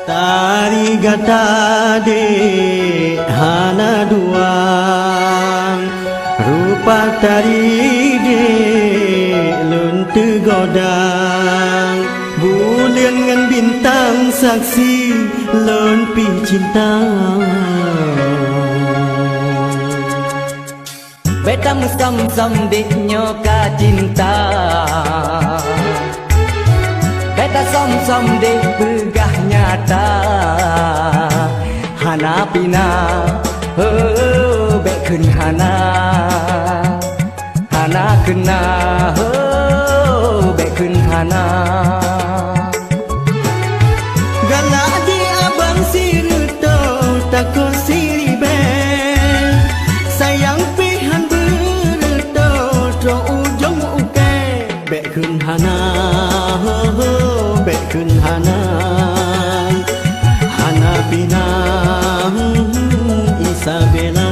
Tari gata de hana duang rupa tari de lun tergodang bulan ngan bintang saksi lun pi cinta Beta musam-sam dek nyoka cinta Beta som-som dek pegah nyata Hana pina bekun hana Hana kena bekun hana galak di abang siruto tako siri ben sayang pihan beruto tro ujung uke bekun hana bekun hana hana bina Isabella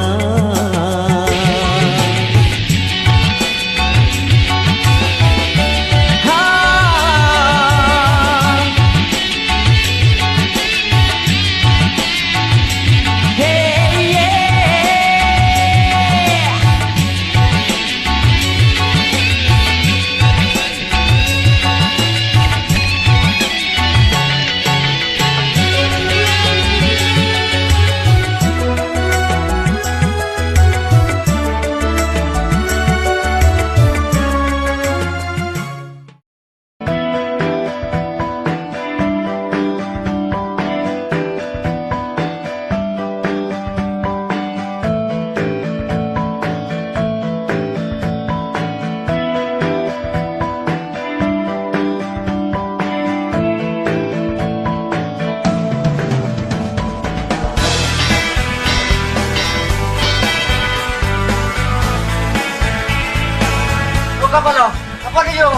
Apa lo? Apa dia?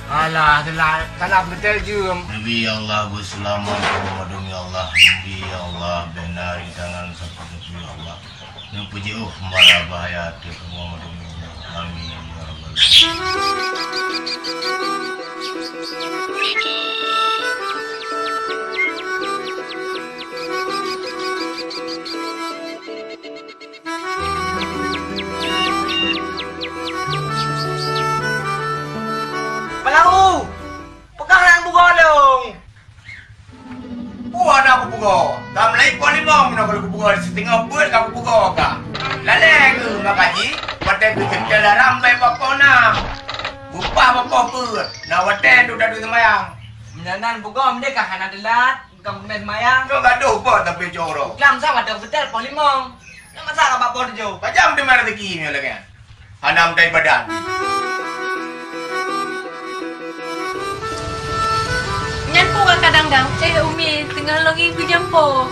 Alah, telah betul juga. Nabi Allah berselamat Muhammad ya Allah. Nabi Allah benar di tangan seperti Allah. Yang puji kembali bahaya tu Muhammad ya Allah. Amin ya rabbal Pelau! Pekalan buka dong! Buat aku buka. Tak melai pun lima minum kalau aku buka setengah buat aku buka kah. Lalai ke makaji? Wadah tu cendela ramai bapa nak. Upah bapa pun. Nak wadah tu dah tu semayang. Menanan buka mereka hana delat, bukan main mayang. Kau tak ada apa tapi jorok. Kelam sama ada betul pon limong. Nak masak apa pon jo? Macam di mana rezeki ni lagi? Hanam dari badan. Nyampu kan kadang-kadang saya Umi tengah lagi berjampo.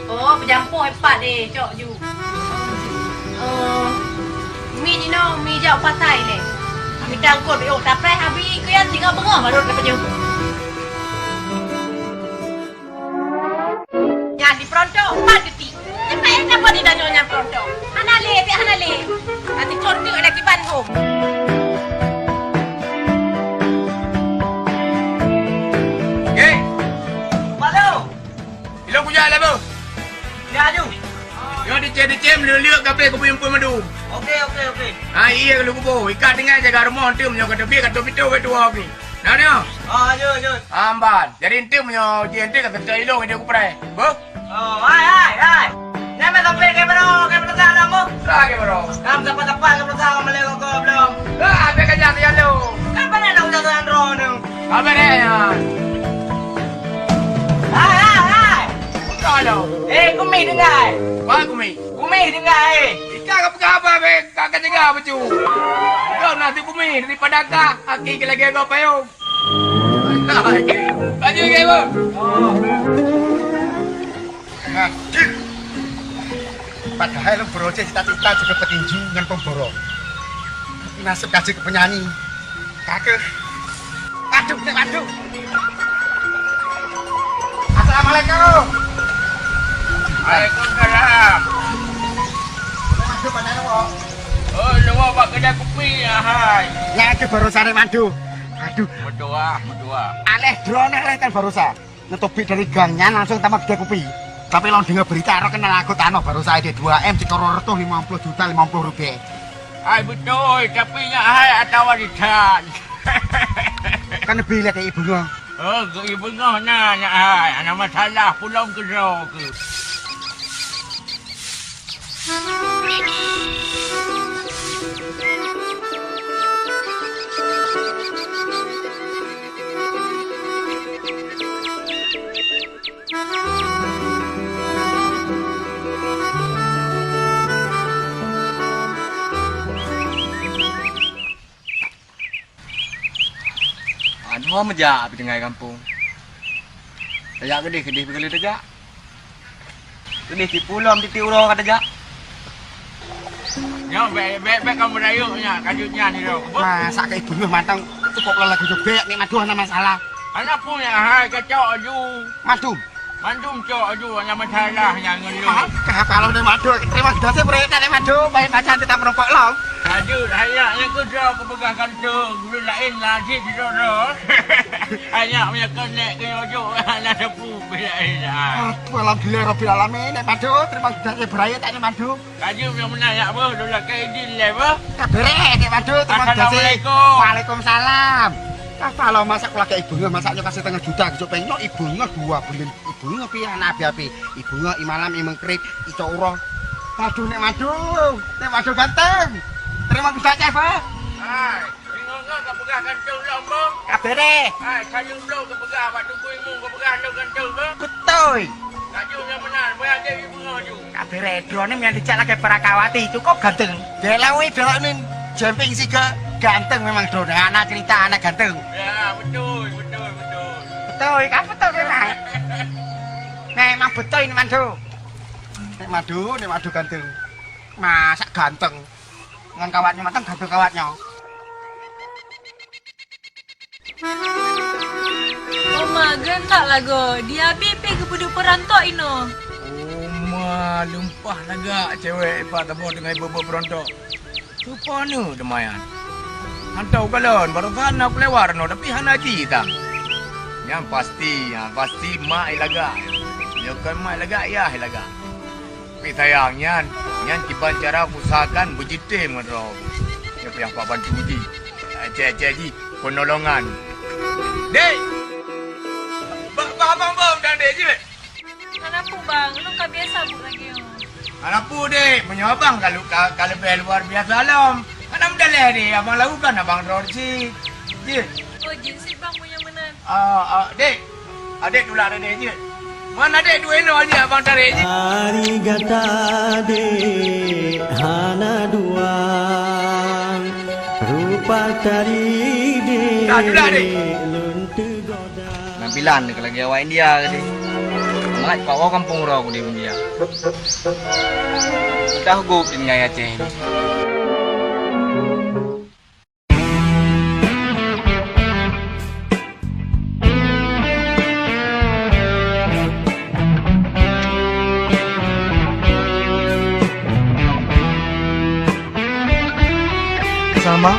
Oh, berjampo hebat deh, cok ju. Mi ni no, mi jauh patai le. Mi tangkut yo, tapi habis kau yang tinggal bengong baru dapat ju. Ya di pronto, paditi. Cepat kenapa di danyonya pronto? Hanale, pi hanale. Nanti contoh ada di Bandung. Hilang punya lah bu. Ya ju. Yo dicem liuk kape kau punya pun madu. Okey. Ah iya kalau kubo ikat dengan jaga rumah tu punya kata biar kata pitu betul ni. Nah ni. Ju. Amban. Jadi ente punya gente kata cai long dia ku perai. Bu. Oh, hai. Nama sampai ke mana mo? Lagi bro. Kam dapat ke mana malego ko belum. Ah, apa kerja dia lu? Apa nak udah ro ni? Apa dia ya? Hai. Kalau Kumi dengar. Wah kumi. Kumi dengar. Jangan apa be, kakak jaga baju. Kau nanti bumi daripada kak, aki lagi kau payung. Baju ke bu? Padahal lu beroce cita-cita juga petinju dengan pemboro. Nasib kasih ke penyanyi. Kakek. Aduh, aduh. Assalamualaikum. Waalaikumsalam. Madu pada nopo. Oh, nopo buat kedai kopi hai. Lagi baru sare madu. Aduh, Berdua. aneh drone aneh kan baru sa. Ngetupi dari gangnya langsung tamat kedai kopi. Tapi lo dengar berita ro kenal aku tano baru saya di 2M Cikoro Retuh 50 juta 50 rupiah. Hai betul, tapi nya hai atau wanita. Kan lebih lihat ibu lo. Oh, ibu ngah nanya hai, ana masalah pulang ke ke. Ho meja api tengah kampung. Tajak kedih pergi tajak. Kedih di pulau di tiuro kata tajak. Yo, be kamu rayunya, kajutnya ni lo. Masa ke ibu lo matang cukup lo lagi jobek nih madu ana masalah. Anak punya hai kacau aju. Madu. Mandum cok aju ana masalah yang ngelu. Kalau nih madu terima kasih berita nih madu baik bacaan tidak merompok lo. Aduh, hayak yang kedua kepegang kantung, guru lain lagi di sana. Hayak punya konek ke ojo, nak sepu belain. Alhamdulillah Rabbil Alamin, madu terima kasih beraya tadi madu. Kaji punya menayak apa, dulu kaidin level. Kabere nih madu terima kasih. Assalamualaikum. Waalaikumsalam. Kalau masak keluarga ibunya masaknya kasih setengah juta, gitu pengen ibunya 2 bulan, ibunya pi anak api, ibunya imalam imeng krip, ico uroh. Aduh nek madu ganteng. Terima kasih chef. Hai, bingung ke pegang kantung lomba. Kabere. Hai, kayu belum ke pegang, pak tunggu imu ke pegang kantung ke. Betul. Kayu yang benar, boleh ada ibu ngaju. Kabere drone yang dicak lagi Prakawati cukup ganteng. Delawi drone jumping sih ke ganteng memang drone. Anak cerita anak ganteng. Ya, betul. Betul, kan betul memang. Memang betul ini madu. Nek madu ganteng. Masa ganteng. Dengan kawatnya matang ganteng kawatnya. Oma, gentak lagu. Dia pipi ke budu perantok ino. Oma lumpah naga cewek pak tabo dengan ibu berontok. Rupa nu demayan. Hantau galon baru kan aku lewar no tapi hana cita. Yang pasti mak ilaga. Ya kan mak ilaga ya ilaga. Tapi sayangnya yang tiba cara usahakan bejite menro. Ya yang pak bantu di. Cek penolongan. Dek. Bang dan dek je. Kenapa bang? Lu tak biasa bu lagi. Anak pu dek, punya abang kalau luar biasa alam. Mana mendalih dek, abang lakukan abang Rorsi. Je. Oh, jinsi bang punya menan. Dek. Adik dulu ada dek je. Mana dek dua eno aja abang tarik je. Arigata de hana dua rupa tari de Dah, dulu, adik. luntu goda. Nampilan kalau lagi awak India tadi. Mak bawa kampung roh aku di India. Dah gup dengan Aceh ni. Sama.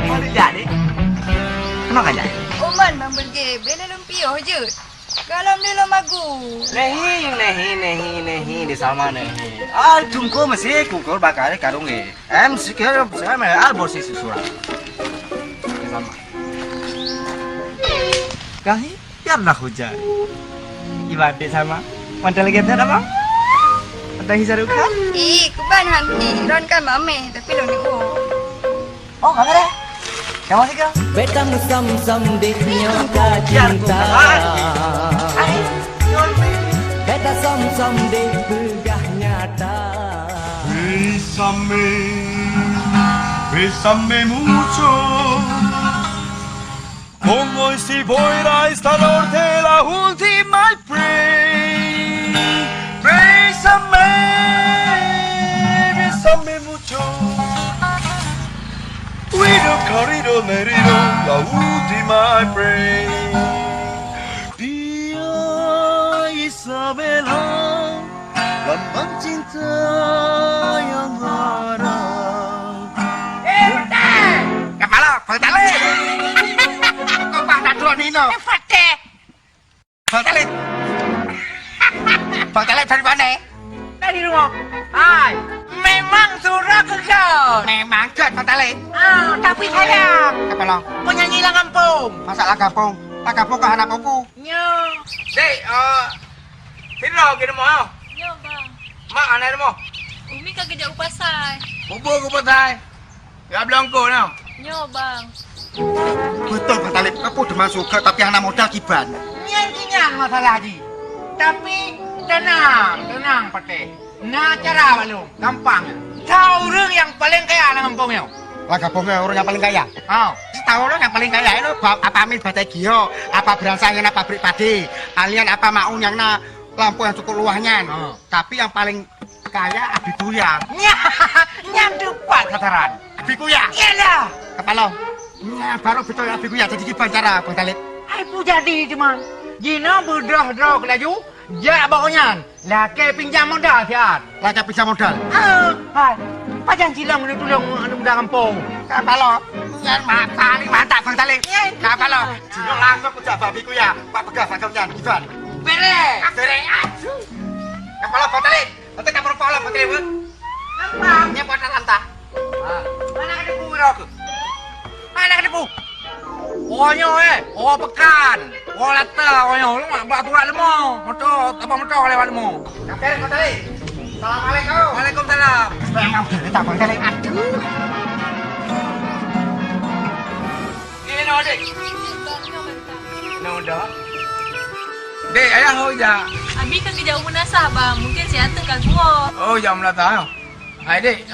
Mana jadi? Kenapa jadi? Oman bang pergi, bela lumpio je. Galam dia lo magu. Nehi di sama nehi. Tunggu masih kukur bakal karung ni. Sekarang saya malah albor si susuran. Sama. Kahi biarlah hujan. Ibadah sama. Mantel lagi ada apa? Ada hisarukan? Kuban hanti. Ron kan mame, tapi lo ni Oh, enggak ada. Siapa sih kau? Betang sam-sam de cinta. Ay, tak som-som deh begah nyata. Bésame mucho, como si fuera esta noche la última y pray. Bésame mucho. Cuido, querido, merido, la última y pray. Dia Isabella, lambang cinta yang haram. Kepala, Bang Talib. Kok pada dua Nino? Fate. Bang Talib. Bang Talib dari mana? Dari rumah. Hai. Memang surah kejut. Memang jet Bang Talib. Tapi sayang. Kepala, Penyanyi lang kampung. masalah kampung. Tak kampung ke anak aku. Nyo. Dek, sino kita mau? Nyo bang, Mak anak mo. Umi kagak jauh pasai. Bubur ko patay. Ya belum ko na. Nyo bang, Betul Bang Talib, aku udah masuk ke tapi anak modal kiban. Nyan masalah haji. Tapi tenang Pate. Nah cara balung, gampang. Tahu orang yang paling kaya lang kampung yo. Lah kampungnya orang yang paling kaya. Oh. Tahu lo yang paling kaya itu apa Amin Bategio, apa Berangsang yang pabrik padi, alian apa Maun yang lampu yang cukup luahnya. Oh. Tapi yang paling kaya Abi Buya. Nyan depan kataran. Abi Buya. Iyalah. Kepala. Ya, baru betul Abi Buya jadi kiban cara Bang Talib. Aku jadi cuman. Jina berdah-dah ke laju. Ya pokoknya. Laki pinjam modal siat. Laka bisa modal. Hai. Pajan silang ni tulung anak muda kampung. Kepala. Ya, paling mantap Bang Talib. Kepala. Jino langsung ke Abi Buya. Pak Begah bagamnya kiban. Bere. Kepala Bang Talib. Nanti kapal pola Bang Talib. Nampak. Nya pada lantah. Mana ada bu rok? Mana ada bu? Onyo pekan. Lata onyo, lu mak baturan lemo. Motor, apa motor lewat lemo. Kapten Bang Talib. Assalamualaikum. Waalaikumsalam. Memang tak Bang Talib. Aduh. Ini no dek. bang nyo kata. No dah. Dek, ayah hoja. Abi kagak jauh menasah bang, mungkin si Anteng kagak. Oh, jam melata. Hai dek,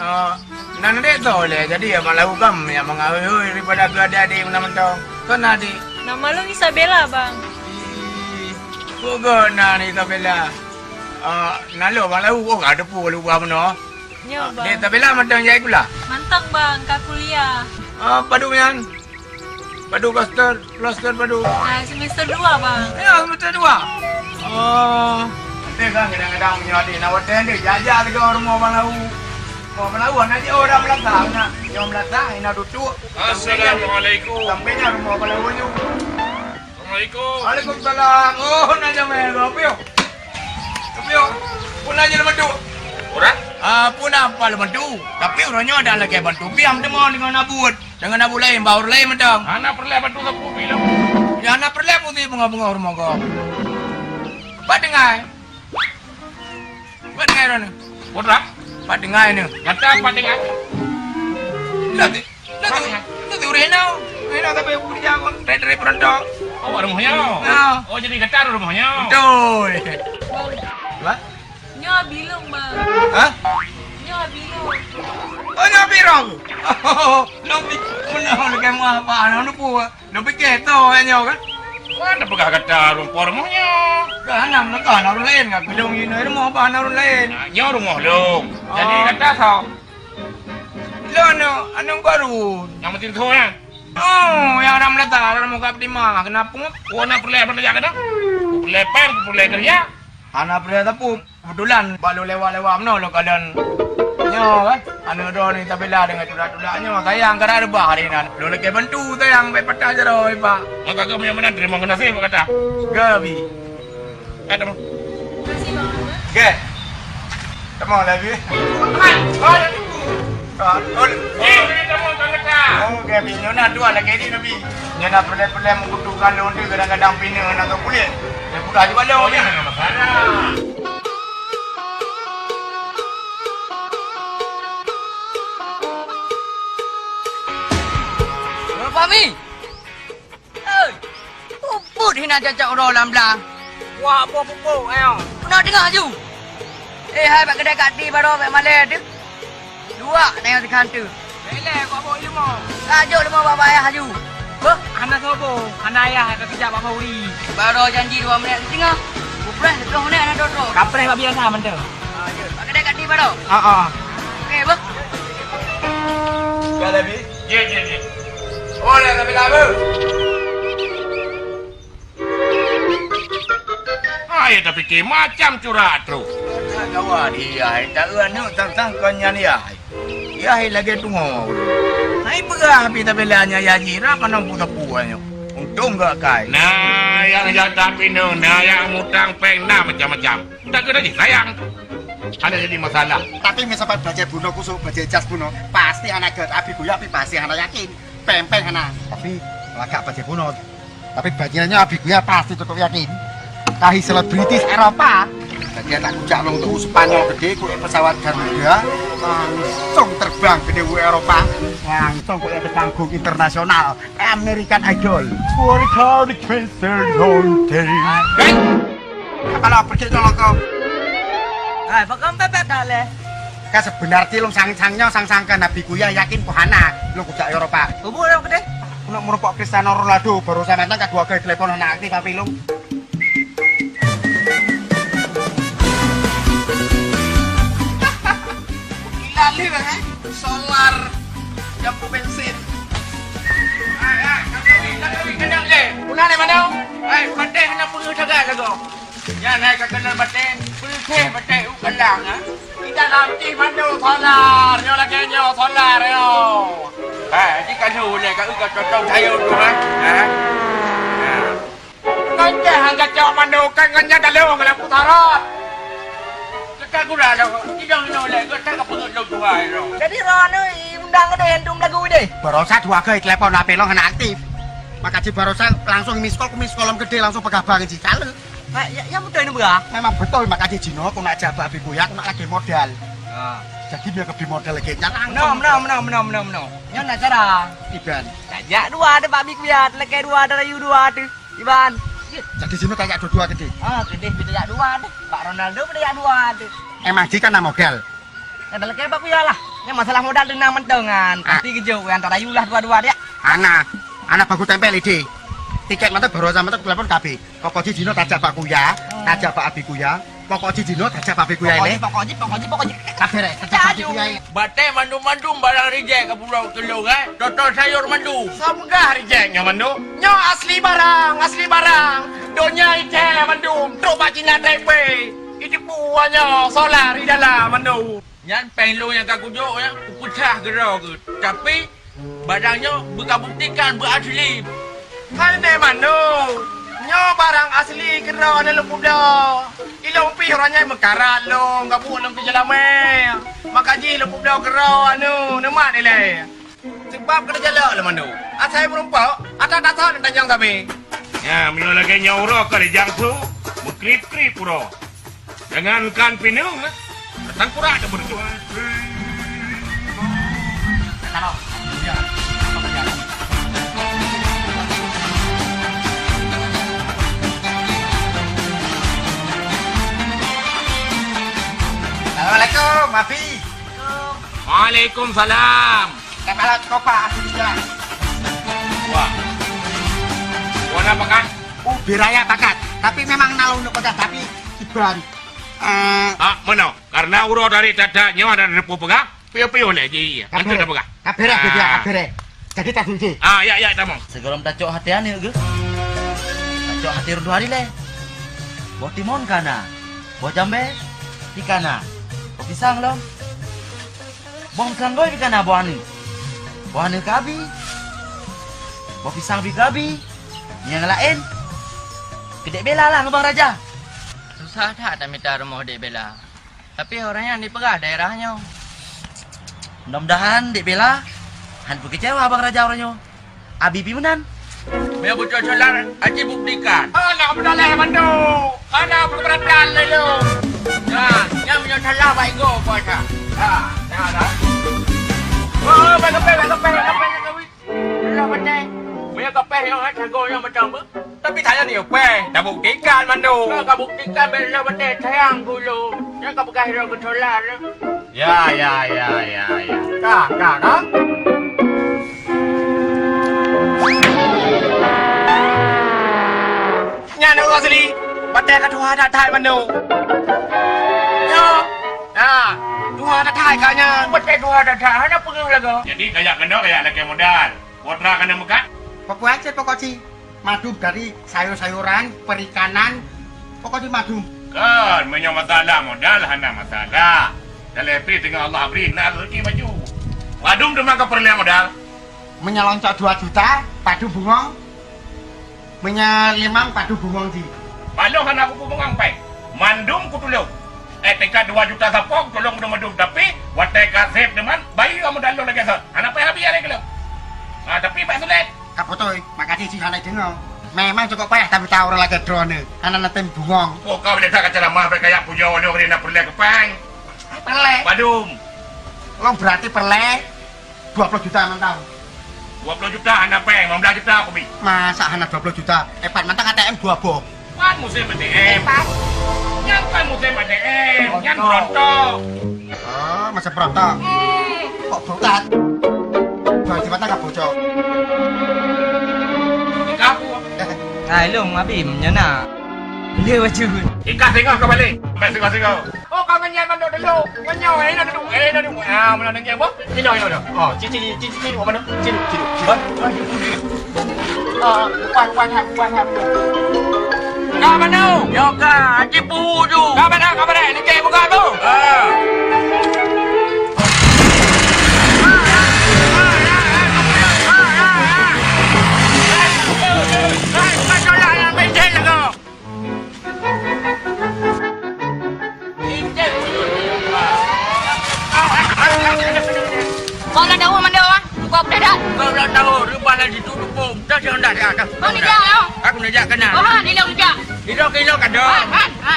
nana dek tu le. Jadi ya malah hukam ya mengawi daripada adik-adik menang-menang. Kan adik. Nama lu Isabella bang. Bukan nani Tabela. Nalo malah hukam ada pu lupa mana. Nyo Dek bang, Tabela macam jaya gula. mantang bang, kak kuliah. Padu yan. Padu cluster padu. Nah, semester 2 bang. Ya, semester 2. Dek kan kadang-kadang menyadi nawaten dek jaja tiga orang mau malau. Mau malau nanti orang melata nak. Yang melata ina duduk. Assalamualaikum. Sampainya rumah malau ni. Assalamualaikum. Waalaikumsalam. Oh, nanya melo pio. Pio. Puna je lemandu. Orang? Puna apa lemandu? Tapi orangnya ada lagi bantu. Piam demo dengan abut. Dengan abu lain, baur lain macam. Anak perlu bantu aku bilang. Ya anak perlu putih bunga-bunga rumah kau. Pak dengar. Pak dengar ni. Orang? Pak dengar ni. Kata apa dengan? Nanti Rena tapi kerja kau dari perantau. Oh, rumahnya. Ya. Oh, jadi kata rumahnya. Betul. Bang, Apa? nyo bilung bang. Hah? Nyo bilung. Oh, nabi rong. Oh, nabi mana lagi mau apa? Anu pu. Nabi keto nyo kan? Mana pegang kata rumahnya? Kan nam nak kan orang lain ngak gedung ini rumah apa orang lain. Nyo rumah dong. Jadi kata sao? Lo anu baru. Yang penting tu kan. Oh, yang orang melata, orang mau kapal lima. Kenapa? Oh, nak perlu kerja kan? Perlu kerja. Anak pria tapu kebetulan baru lewat-lewat mana lo kalian. Nyo kan? Anu do ni tabela dengan tudak-tudaknya sayang kerana rebah hari nan. Lo lagi bantu sayang baik patah je roy pak. Maka kau punya mana terima kasih apa kata? Gabi. Ada mau? Kasih bang. Ke. Temu lagi. Kamu kata. Oh, Gabi nyona dua lagi ni Nabi. Nyona perle-perle mengutukan lo ni kadang-kadang pina nak kulit. Dia buka juga lo ni. Masalah. Fahmi. Puput hina jajak orang lam belang. Wah, puput ayo. Nak dengar je. Hai pak kedai kat di baru pak malam tu. Dua tengok di kantor. Leleh kau bawa ilmu. Tajuk lima bapak ayah haju. Anak sobo, anak ayah kat kejap apa uri. Baru janji 2 minit setengah. Kupres 10 minit anak duduk. Kapres pak biasa mentah. Pak kedai kat di baru. Okey, bah. Sudah lebih? Ya. Oh, dah lebih lama. Ya tapi ke macam curah tu. Kawan dia, tak anu tentang konyan dia. Ya lagi tunggu. Hai berah tapi tak belanya ya jira kan punya puanya. Untung gak kai. Nah, yang jatah pinung, nah yang mutang peng, nah macam-macam. Tak kena disayang. Ada jadi masalah. Tapi misalnya belajar buno kusuk, belajar jas buno, pasti anak get abi buya, tapi pasti anak yakin. Pempeng anak. Tapi lagak belajar buno. Tapi bagiannya abi buya pasti cukup yakin. Kahi selebritis Eropa. Jadi tak kujak long tuh Spanyol gede, kue pesawat Garuda, langsung terbang ke Dewa Eropa, langsung kue ke panggung internasional American Idol. For the car, the concert haunting. Kalau pergi nyolong kau. Hai, pakam pepet dah le. Kan sebenarnya long sang-sangnya sang-sangkan Nabi Kuya yakin pohana long kujak Eropa. Kubur dah kedai. Untuk merupakan Cristiano Ronaldo baru saya mantan kedua kali telepon anak aktif tapi long. Lali bang, solar, jampu bensin. Kami kenal le. Una le mana? Batik hendak pergi jaga lagu. Ya naik ke kenal batik, pergi batik ukalang. Kita nanti mandu solar, nyo lagi nyo solar yo. Jika dulu le, kau ukat cocok saya tu kan jangan kacau mandu kan nya dalam kalau putarot. Kita gula dah, tidak nolak, kita tak perlu jual dah. Jadi Ron ni undang kedai hentum lagu deh. Barosa dua kali telepon HP long anak aktif. Maka si Barosa langsung miss call gede langsung pegang banget si cale. Ya betul ni berah. Memang betul maka si Jino aku nak jabah Abi Buya, aku nak lagi modal. Jadi dia lebih modal lagi langsung. No. Nyo nak cara. Iban. Tajak dua ada babi kuat, lekai dua ada rayu dua tu. Iban. Jadi Jino tanya dua gede. Kedai kita tajak dua tu. Pak Ronaldo tajak dua tu. Emang dia kan modal. Yang lekai baku ya lah. Yang masalah modal dengan mentengan. Pasti kejauh antara rayu lah dua-dua dia. Anak bagus tempel ide. Tiket mantap Barosa mantap telepon KB. Pokoknya Jino tajak Pak Kuya, tajak Pak Abi Kuya. Pokoknya Jino tajak Pak Abi Kuya ini. Pokoknya. Kabeh tajak Abi Kuya. Batik mandu-mandu barang rejek ke pulau Teluk Dotol sayur mandu. Samgah rejeknya mandu. Nyo asli barang. Donya ite mandu. Tok Pak Cina Taipei. Itu buahnya solar di dalam mandu. Yang penglu yang kau kujuk ya, pecah gerau ke. Tapi barangnya buktikan berasli. Kan mandu. Nyo barang asli gerau ada lupup dah. Ilong pi orangnya mekarat long, gabu long ke jalan maka ji lupup dah gerau anu, nemat ni le. Sebab kena jalan lah mandu. Asai berumpak, ada tak nak tanjang tapi. Ya, mio lagi nyauro ke jang tu, mengkrip-krip puro. Jangankan pinung, datang pura ada berdua. Kalau ya. Assalamualaikum, Mafi. Waalaikumsalam. Kepala kopa ya. Wah. Warna pakat? Ubi raya pakat. Tapi memang nalung untuk pakat tapi iban. Mana? Karena uro dari dadanya ada repu pegah. Piu-piu lagi. Nanti dah pegah. Kabere dia kabere. Jadi tak sini. Ya, tamam. Segerom tacok hati ane ke? Tacok hati rundu hari le. Bawa timon kana. Bawa jambe di kana. Bawa pisang lo. Bawa pisang goy di kana bawa ani. Bawa ani kabi. Bawa pisang di kabi. Yang lain. Kedek bela lah ngabang raja. Susah tak minta rumah Dek Bella. Tapi orangnya di pegah daerahnya. Mudah-mudahan Dek Bella han kecewa abang raja orangnya. Abi pimenan. Biar bocor solar, Haji buktikan. Anak berdalai mandu. Anak berberat lalu. Yang punya salah baik go puasa. Baik kepe. Biar kepe yang jago yang macam apa? Tapi saya ni apa? Dah buktikan Mandu. Kau buktikan bila benda sayang dulu. Jangan kau pakai hero controller. Ya. Kak. Nyana kau sini. Batai kat tuha tak thai Mandu. Yo. Tuha tak thai kaknya. Benda dua dah dah. Hanya pergi lagi. Jadi kayak kena kayak lagi modal. Potra kena muka. Pokoknya pokoknya madu dari sayur-sayuran, perikanan, pokoknya madu. Kan, punya masalah modal, hana masalah. Dalam pri tengah Allah beri, nak rezeki baju. Wadum tu maka perlu modal. Menyaloncok 2 juta, padu bungong. Menyelimang padu bungong di. Balong hana aku bungang pai. Mandum ku tolong. Tingkat 2 juta sapok tolong udah mandum. Tapi, watai kasep deman, bayi kamu modal lo lagi sah. Anak payah biar lagi lo. Tapi Pak Sulit. Kapotoy, makasih sih hana dengar. Memang cukup payah tapi tahu orang lagi drone. Hana nanti bungong. Oh, kau boleh tak ceramah berkayak puja waduh kena perlu kepang. Perle. Wadum. Lo berarti perle 20 juta mantap. 20 juta anak peng, 15 juta aku bi. Masa hana 20 juta? Epat mantap ATM 2 boh. Kan musim ATM. Yang kan musim ATM. Yang berontok. Oh, masa berontak. Kok berontak? Jual di mata gak bocor. Kapu. Hai long abim nyana. Dia baju. Ikat tengok kau balik. Baik tengok. Oh, kau nganyan manduk dulu. Nganyan dulu. Dulu. Mana nganyan apa? Ini. Oh, cici mana? Cici. Kuat. Kau mana? Yoga, cipu tu. Kau mana? Ni ke buka tu. Masalah yang bencana kau. Kau nak tahu mana ah? Kau boleh tak? Kau dah tahu rumah lagi tutup pun. Dah jangan dah. Kau ni dah lo. Aku nak jak kena. Oh, ni lo juga. Kilo kan dah.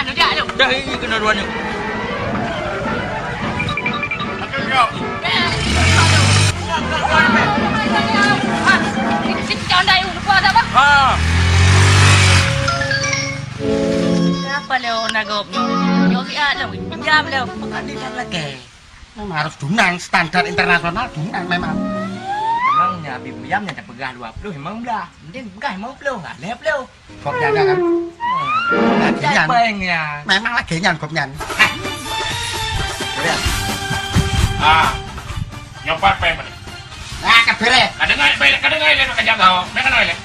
Ni dah lo. Dah ini kena dua ni. Ini jangan dah lu kuat apa? Apa lo nak gop? Yo dia lo. Pinjam lo. Bukan di lagi. Memang harus dunan standar internasional dunan memang. Memangnya Bimyamnya tak pegah 20 memang dah. Mending pegah 50 lah. 50. Gopnya kan. Lagian. Pengnya. Memang lagi nyan gopnya. Nyopat peng mana? Nah, kebere. Kadang-kadang kajak kau. Mereka nak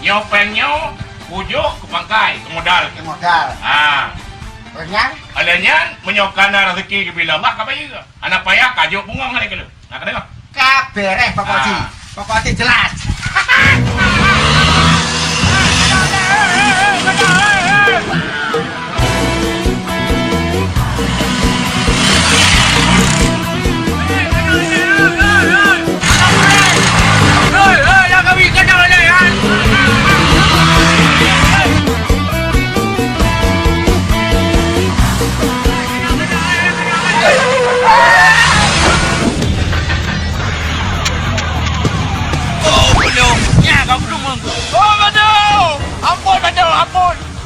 nyopengnya pujuk ke pangkai ke modal. Ke modal. Ternyang. Alanya menyokana rezeki ke bila Allah kau bayar. Anak payah kajuk bunga hari ke lu. Nak dengar? Kabere pokoknya. Pokoknya jelas.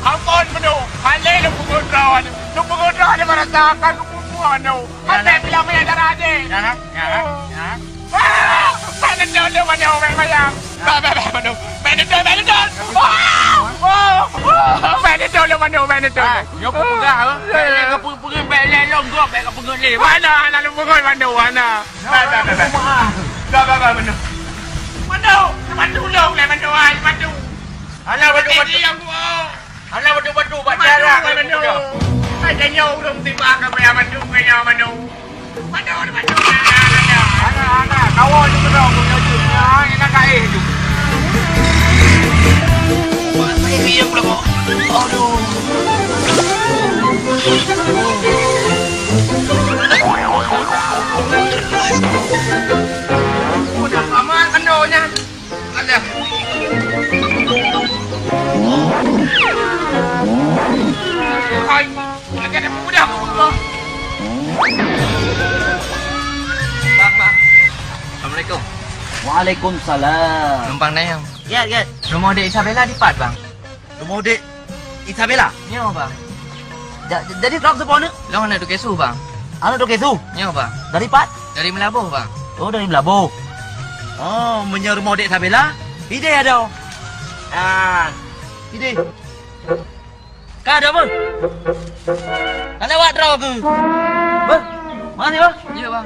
Ampun, Manu. Halai lu pengudrawan. Lu pengudrawan dia merasakan kemumuan tu. Halai bila main darah dia. Ya. Panadol dia Manu, main mayang. Manu. Panadol. Panadol dia Manu, panadol. Yo kau pegah ke? Kau pergi balik longgok, kau pergi ni. Mana lu pengudrawan Manu, mana? Manu. Manu dong, Manu. Alah batu-batu yang gua. Alah batu-batu buat cara kau Manu. Ada nyau dong tiba ke Manu. Anak kawan tu kena aku nak jual. Nak kain tu. Ini yang pula kok. Aduh. Udah aman kendonya. Ada. Hai, lagi ada mudah aku. Bang. Assalamualaikum. Waalaikumsalam. Numpang nayang. Get. Rumah dek Isabella di Pat bang. Rumah dek Isabella. Nyo bang. Jadi drop sepon ni. Long nak tu kesu bang. Anu dok kesu. Nyo bang. Dari Pat. Dari Melabuh bang. Oh, dari Melabuh. Oh, menyewa rumah dek Isabella. Ide ada. Ah. Ide. Kau ada apa? Tak lewat draw ke? Ber? Mana ni, Ber? Ya bang.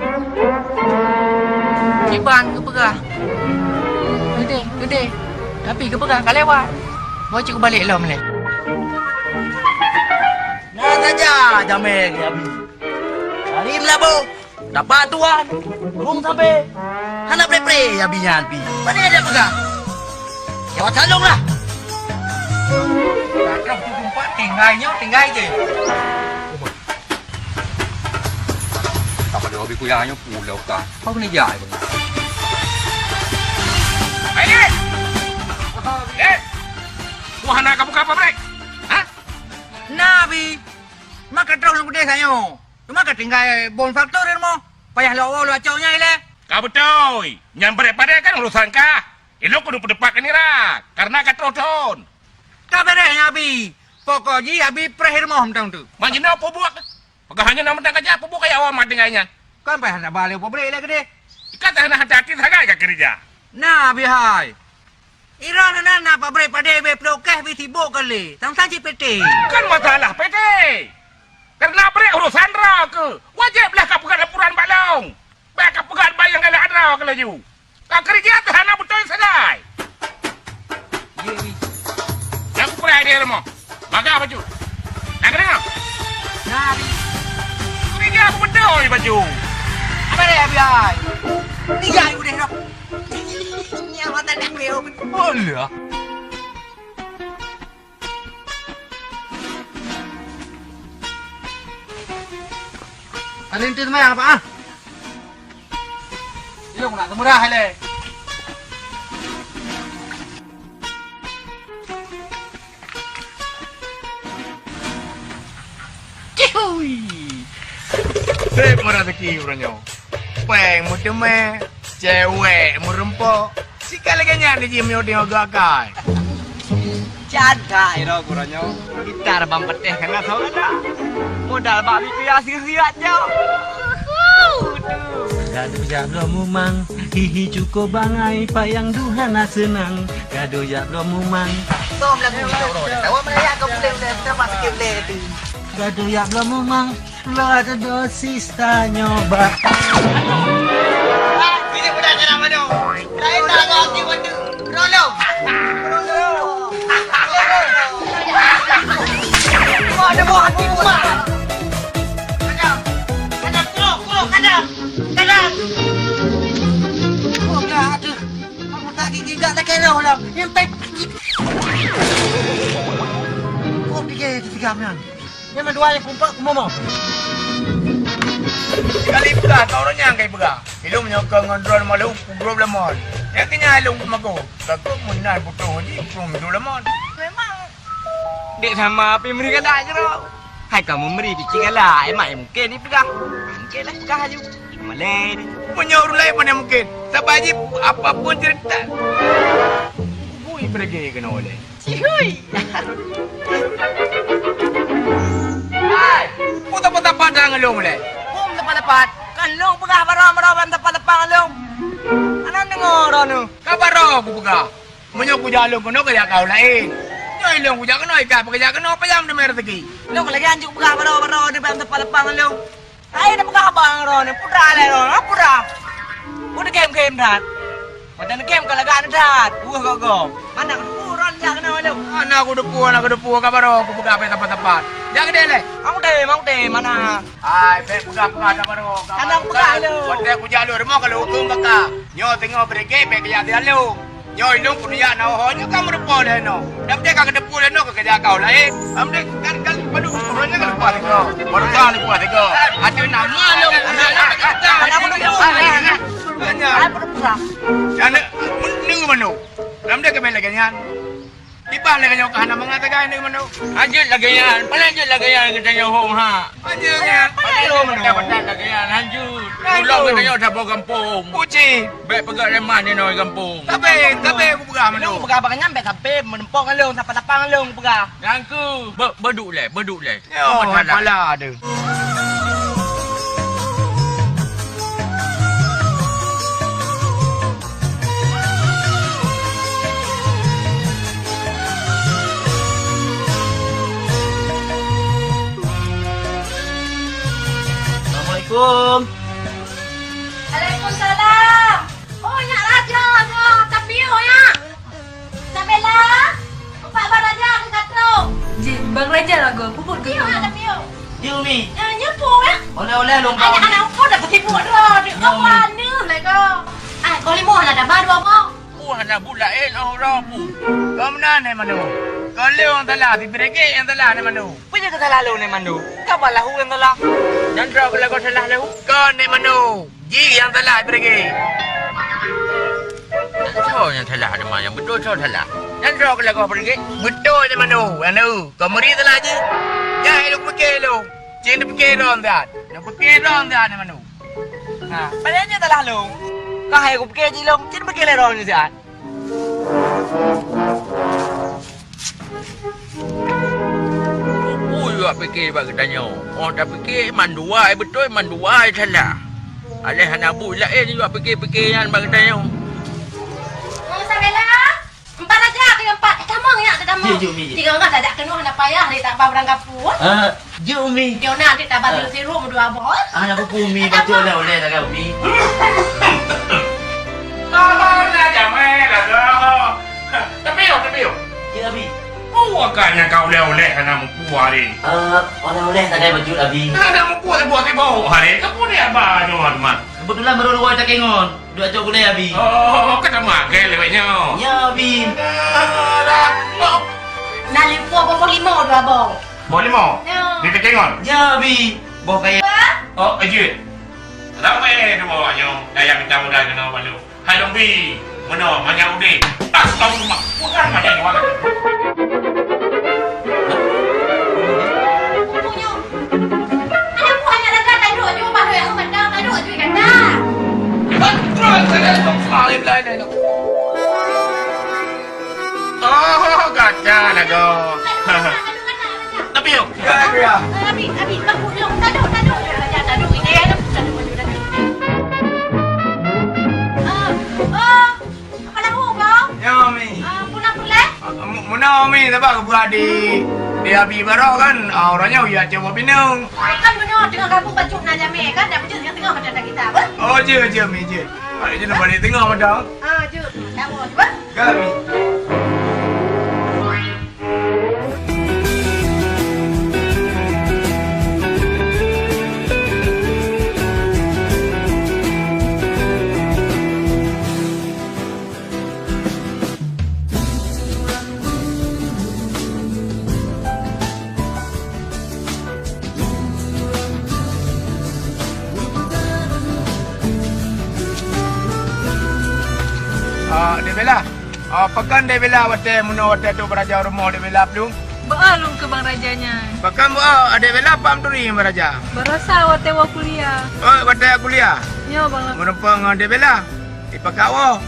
Kiban ke pegah. Gede. Tapi ke pegah tak lewat. Bawa cikgu balik lah boleh. Nah saja, Jamil. Hari Melabuh. Dapat tuan. Belum sampai. Hana pre-pre ya binyan pi. Mana ada pegang? Jawab salung lah. Cakap tu tempat tinggal je. Apa dia hobi kuyangnya pulau kah? Kau kena jaya bang. Ayo! Wah nak kamu apa brek? Hah? Nabi. Maka terus lu gede sanyo. Cuma tinggal bon faktor mo. Payah lo acaunya ile. Kau betul. Nyamper pada kan urusan kah? Elok kudu pedepakan ira. Karena katroton. Kau beres Nabi. Pokoknya Abi perahir mo hentang tu. Macam apa buat? Pagahannya nama tang kerja apa buat kayak awam dengannya. Kan payah nak balik apa brek ile gede. Kata nak hati-hati sangat ke kerja. Nabi hai. Ira na apa bre pada be prokeh bi sibuk kali. Tang sanci PT. Kan masalah PT. Karena bre urusan ra ke. Wajiblah kau pegang laporan balong. Baik kau pegang bayang kala adra kala ju. Kau kerja tahana betul sedai. Ye wi. Yang perai dia mo. Maga baju. Nak kena. Nari. Kerja aku betul baju. Apa dia biai? Tiga ibu deh dok. Nyawatan nak beo. Alah. Alin tu mana apa? Ilong nak murah le. Cihui. Sep murah rezeki bronyo. Peng muteme, cewek merempok. Sikala kanya ni jim yo tengok gakai. Cada iro kuranyo. Kita rebam petih kena saudara. Modal babi kuya sihat jo. Gaduh jablo mumang, hihi cukup bangai, payang duhana senang. Gaduh jablo mumang, Tom lagu itu. Tahu mereka kau boleh terpas sikit boleh tu. gaduh jablo mumang, lo ada dosis tak nyoba. Ini budak cara mana? Lain tak kau aktif bantu. Rolo. Ada buah hati buah. Kadang, kadang. Oh, dah tu. Aku tak gigi tak kena lah. Impak. Oh, fikir tiga man. Yang dua yang kumpak kumomo. Kali pula kau orang yang kayak pula. Ilung nyokong ngontrol malu kubro lemon. Yang kena ilung kumago. Kakak munai butuh ni kum do lemon. Memang. Dek sama api memberi kalah je lo. Hai kamu memberi biji kalah. Emak mungkin ni pegang. Mungkin lah pegang aja. Malay ni. Punya orang lain pun yang mungkin. Sebab haji apapun cerita. Bui pergi kena oleh. Cihui. Hai. Putar-putar padang ilung le. Kum tepat-tepat. Kan long pegah barang-barang tepat-tepat long. Anak dengar orang tu. Kabar aku pegah. Menyoku jalung kena kerja kau lain. Nyoi long ku jangan noi ka pekerja kena apa jam demi rezeki. Long lagi anjuk pegah barang-barang tepat-tepat long. Ayo dah pegah abang orang ni. Putra lah orang. Putra. Udah game-game dah. Pada game kalau gak ada. Kau. Mana orang yang kena long. Anak aku depu kabar aku pegah apa tempat-tempat. Jangan deh le. Mau deh mana? Hai, pegah kabar aku. Anak pegah lu. Pada aku jalur mau kalau hukum baka. Nyo tengok pergi kerja dia lu. Nyo ilung kuliah na ho nyo kamu depo dah no. Dah dia kagak depu dah no kerja kau lain. Amde kan padu orangnya kan lupa teko. Baru tahu lupa teko. Ada nama lu. Anak aku depu. Tanya. Ayo putra. Jangan menunggu manu. Amde ke bela ganyan. Di balik kanyo kahana mengatakan ni mano. Lanjut lagi yan. Palanjut lagi yan kita nyo hong ha. Aja nya. Palanjut Mano. dapat lagi yan. Lanjut. Pulang kita nyo sa kampung. Uci. Baik pegak leman ni noy kampung. Tapi aku buka Lu mano. pegah bakal nyampe sampai menempong kan lu sampai lapang lu pegah. Yang ku beduk le. Yo, pala ada. Assalamualaikum. Waalaikumsalam. Oh, nyak raja tu. Tapi ya. Sabela. Pak Baraja ke katro. Ji, Bang Raja lah go. Puput ke Tio ada Tio. Ya Umi. Nyepu ya. Oleh-oleh long kau. Anak-anak pun dah pergi buat dah. Di awan ni lah kau. Ah, kau limo lah dah baru apa? Buah na bulain orang pu. Kau mana ni mano? Kau leong telah di bereke yang telah ni mano. Punya kata lalu ni mandu. Kau balah hu yang telah. Dan kau kalau kau salah lahu. Kau ni mano. Ji yang telah bereke. Kau yang salah ada yang betul kau salah. Dan kau kalau kau pergi. Betul ni mano. Anu, kau meri telah je. Jangan lu fikir lu. Jangan fikir dong dah. Nak fikir dong dah ni mano. Ha, padanya telah lu. Kau hai aku pergi je lu. Jangan pergi lerong ni siat. Juga fikir bagi tanya. Oh tak fikir manduai betul manduai salah. Alih anak bulain juga fikir-fikir yang bagi tanya. Oh, Sabela. Empat aja ke empat. Kamu ya ke kamu? Ya, Umi. Tiga orang tak ada kena hendak payah dia tak barang kapur. Ya Umi. Dia nak dia tak bagi sirup dua bos. Anak buku Umi baca oleh-oleh dah kau Umi. Tolong lah jamai lah kau. Tapi yo. Ya Abi. Oh, agaknya kau oleh karena muku hari. Oleh-oleh tak ada baju Abi. Ada muku tak buat tiba hari. Kamu ni apa nyon mat? Kebetulan baru luar tak kengon. Dua cok boleh Abi. Oh, kena makan lewatnya. Ya Abi. Nak lipu apa lima dua bong. Boleh mau? Ya. Dia kecengon. Ya Abi. Bawa kaya. Oh, aje. Ramai tu bawanya. Daya minta mudah kena malu. Hai Lombi. Mana banyak udik. Astagfirullah. Bukan macam ni orang. Punya. Anak ku hanya dah kata duduk je baru yang mendang duduk je kata. Terus saya salim lain ni. Oh, kacau lah kau. Tapi yo. Abi, kamu belum taduk ini ada taduk baju dah. Apa lahu kau? Ya, Mi. Pula. Muna Mi, tak apa beradik. Dia abi baru kan, orangnya uya coba pinang. Kan benar dengan kamu baju nak jamai kan dah baju tengah macam kita apa? Oh, je Mi je. Ada je nampak dia tengah macam. Je. Dah mau cuba. Kan Mi. Dia bela. Pekan dia bela wate muno wate tu beraja rumah dia bela belum. Baalung ke Bang Rajanya. Pekan ada bela pam turi beraja. Berasa wate wa kuliah. Oh, wate kuliah. Yo Bang. Muno pang dia bela. Di pekawo.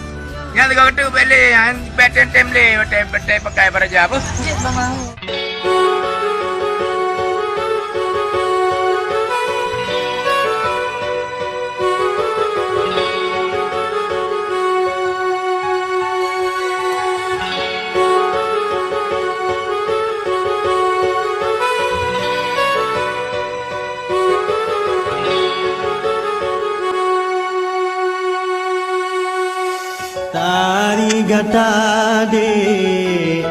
Yang tiga ketu bele kan, beten temle wate pakai beraja apa? Jit Bang Lahu. Tarigata de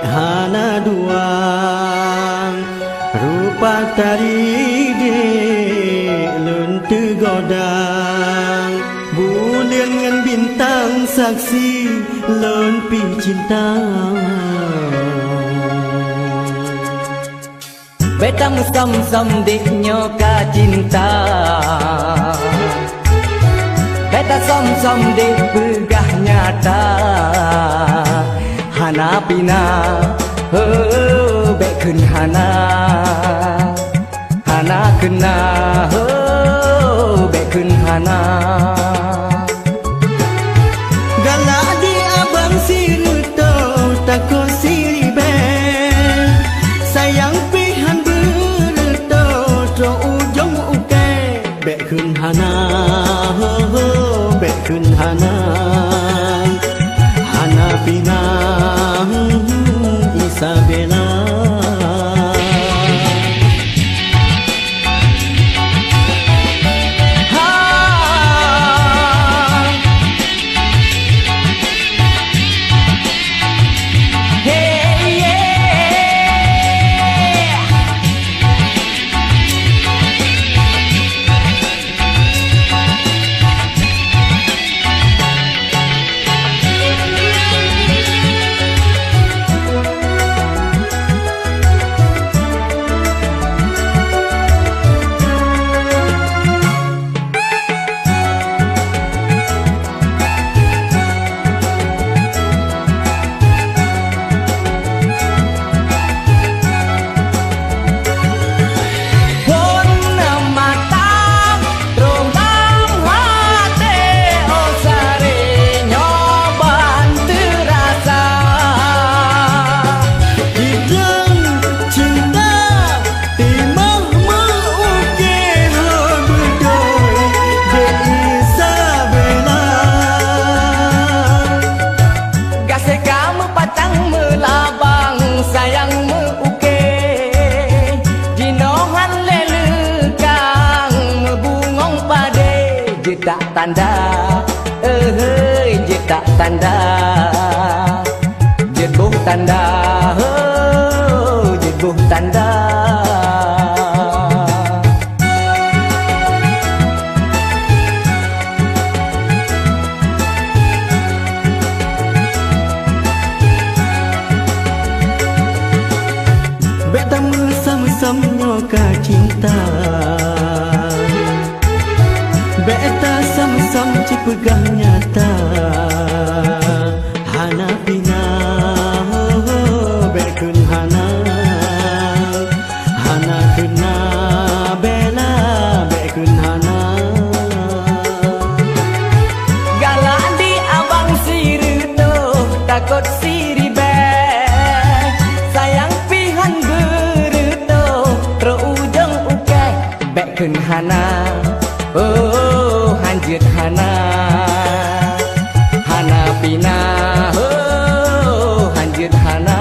hana duang rupa tari de lentu godang bulan ngan bintang saksi lempi cinta Betam sam deknya ka cinta Beta som dek pegah nyata Hana pina bek kun hana hana kena bek kun hana galak di abang siruto takut siribe sayang pihan berto tro ujung uke bek kun hana bek kun hana hana pinang Isabella jedak tanda jedak tanda jebuh tanda jebuh tanda beta mesam-mesamnya ka cinta beta sam-sam cipegang nyata hana pina bekun hana hana kena bela bekun hana galak di abang siruto takut siribe sayang pihan geruto ro ujung uke bekun hana hanjut hana hana pina hanjut hana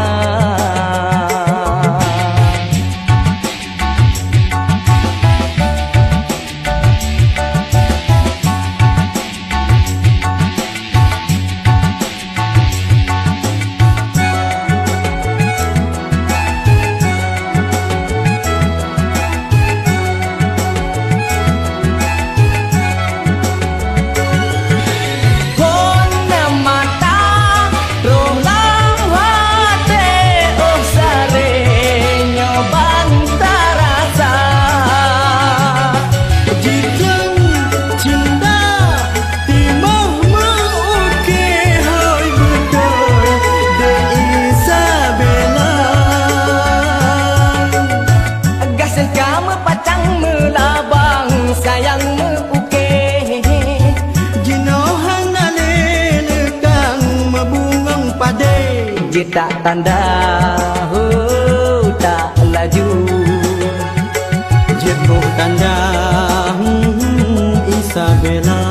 jedak tanda tak laju jebuh tanda Isabella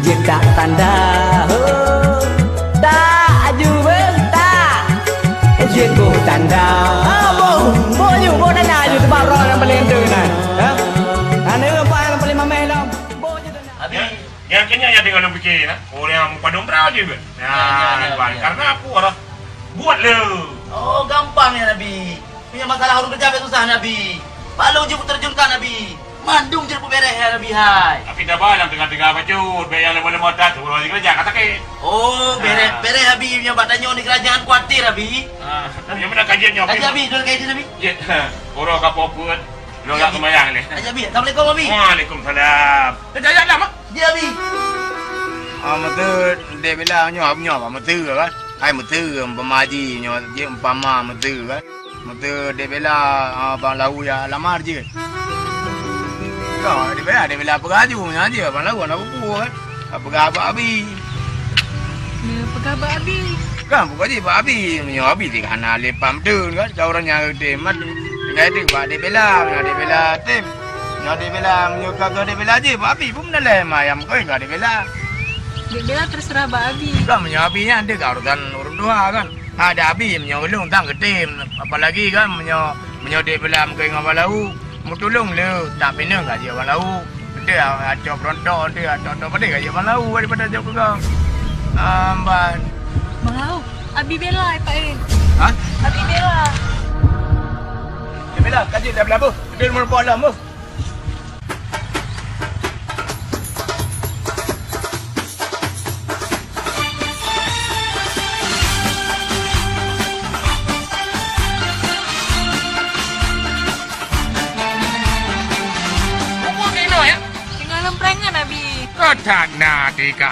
jedak tanda tak laju tak jebuh tanda boh you boh tanda you tempat roh yang paling tu nah ane apa yang paling mamelam boh you tanda yang kenya ya dengan fikir nah orang yang padang berau juga karena aku orang buat le Oh, gampang ya Nabi. Punya masalah urun kerja susah Nabi. Pak Lu je terjunkan Nabi. Mandung je berberes ya Nabi hai. tapi dah balang tengah-tengah bacut bayang lemah-lemah dah tu orang kerja kata ke Oh, beres Nabi punya badannya di kerajaan kuatir Nabi. yang mana kajiannya Haji Nabi, dulu kajian Nabi. ya orang kapal pun lo nak kemayang ni Haji Nabi, Assalamualaikum Nabi. Waalaikumsalam jalan lah mak Haji Nabi. Mata dia bilang nyop apa tu kan. Hai metu pemaji nyo je umpama metu kan. Metu de bela bang lau ya lamar je. Kau de bela pegaju nya je bang lau nak buku kan. Apa abi. Ya, pegawai abi. Kan bukan je abi nyo abi di kana lepam tu kan. Kau orang yang de mat. Ngai tu ba de bela tim. Nyo de bela nyo kau de bela je abi pun dah le mayam kau enggak de bela. Dek bela terserah Mbak Abi. Kan menyapinya ada urusan orang tua kan. Ada abi menyolong tang ketim apalagi kan menyodek belam ke ngapa lau. Mutulung le tak pinang gaji walau. Dia acok rontok dia tonton pada gaji walau daripada jauh ke. Amban. Mau, Abi bela Pak Ein. Ha? Abi bela. Dia bela kaji dah berapa? Dia mau buat lama. Katana tika.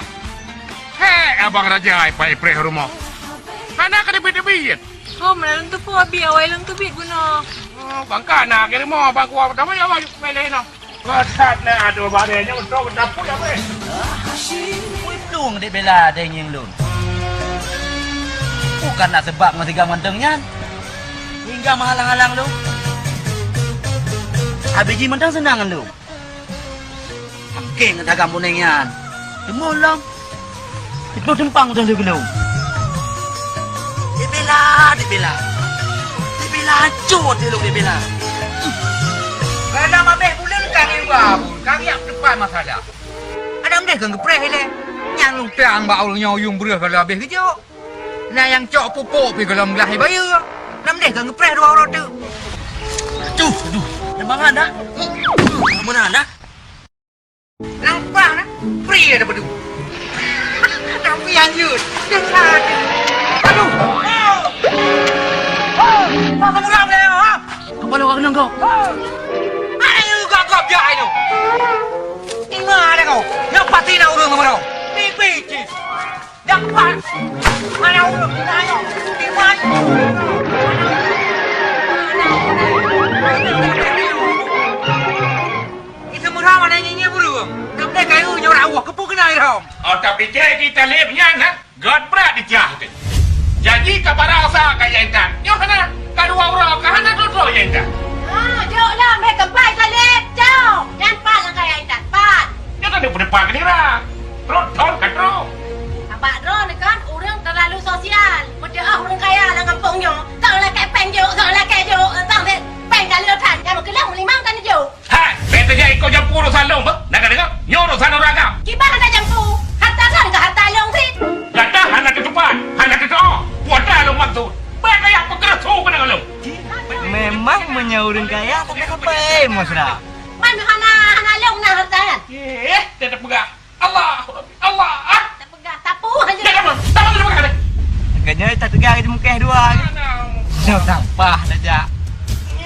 Hei abang raja ai pai pre rumah. Kana ka debit. Oh, melalui tu pun Abi awal lang tu bit guna. Oh, bang kana ke rumah bang kuah tama ya bang mele no. Katana aduh badenya untuk dapur ya be. Ui plung dek bela deng yang lun. Bukan nak sebab ngetiga mantengnya. Hingga menghalang-halang lu. Habis mentang senangan lu. King dagang punengnya. Demolong. Itu tempang dah lu belum. Dibela. Dibela hancur dia lu dibela. Kadang mabeh bulan kang iwa, kang yak depan masalah. Ada mdeh kang gepreh le. Yang lu tang ba lu nyoyung berah kalau habis kerja. Nah yang cok pupuk pi kalau nglah bayu. Nam deh kang gepreh dua orang tu. Aduh. Memang ada. Mana ada? Nampak nak? Pria dah berdua. Tapi yang yud. Dengar. Aduh. Apa kamu ram le? Ha? Kepala orang nang kau. Ayo gagap dia itu. Ingat ada kau. Yang pati nak urung sama kau. Pipi cis. Dapat. Mana urung? Mana? Di mana? Itu murah mana nyanyi burung? Nampak kayu nyorak awak kepuk kena air hom. Oh tapi dia kita lepnya na. God berat dijah tu. Jadi kabar asa kaya entan. Yo kana kadua orang kahana dulu ya entan. Jauh lah, mereka pai salib. Jauh. Jangan pat lah kayak intan. Pat. Dia tak ada pendepan ke dia. Terus katro. Abang Ron ni kan orang terlalu sosial. Macam orang kaya dalam kampungnya. Tak boleh kayak penjuk, tak boleh kayak juk. Tak boleh peng kali letan. Jangan kelang limang kan juk. Hai, betanya ikut jam urusan lo, nak dengar? Urusan orang agam. Kibar ada jampu. Harta kan ke harta long sih. Gata hana ketupan, hana ketuan. Puasa lo maksud. Betanya pekerja suku dengan lo. Memang menyaurin kaya tapi kepai masra. Mana hana long nak harta kan? Dia tak pegang. Allah. Tak pegang tapu aja. Dia tak pegang. Agaknya tak tegak di muka dua. Dah sampah saja.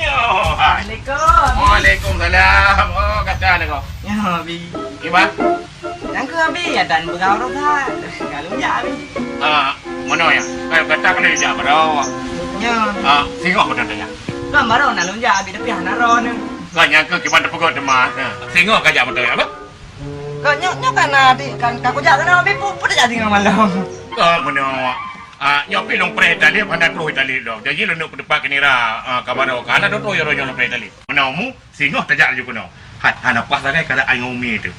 Yo. Assalamualaikum. Waalaikumsalam. Oh, kata ada kau. Ya, Abi. Gimana? Yang ke Abi ya dan bergaul kan. Kalau ya Abi. Mana ya? Kayak kata kena dia berapa? Ya. Singok benar dia. Kan baru nak lunja Abi tapi hana ron. Kau nyangka gimana pegot demah? Singok kajak betul apa? Kau nyok kan Abi kan aku jaga nama Abi pun dah jadi malam. Mana? Nyopi long pre tali pada keluh tali lo. Jadi lo nak depan kenira kabar kana do to yo long pre tali. Mana mu singok tajak juga no. Hana pas tadi kada ai ngumi tu.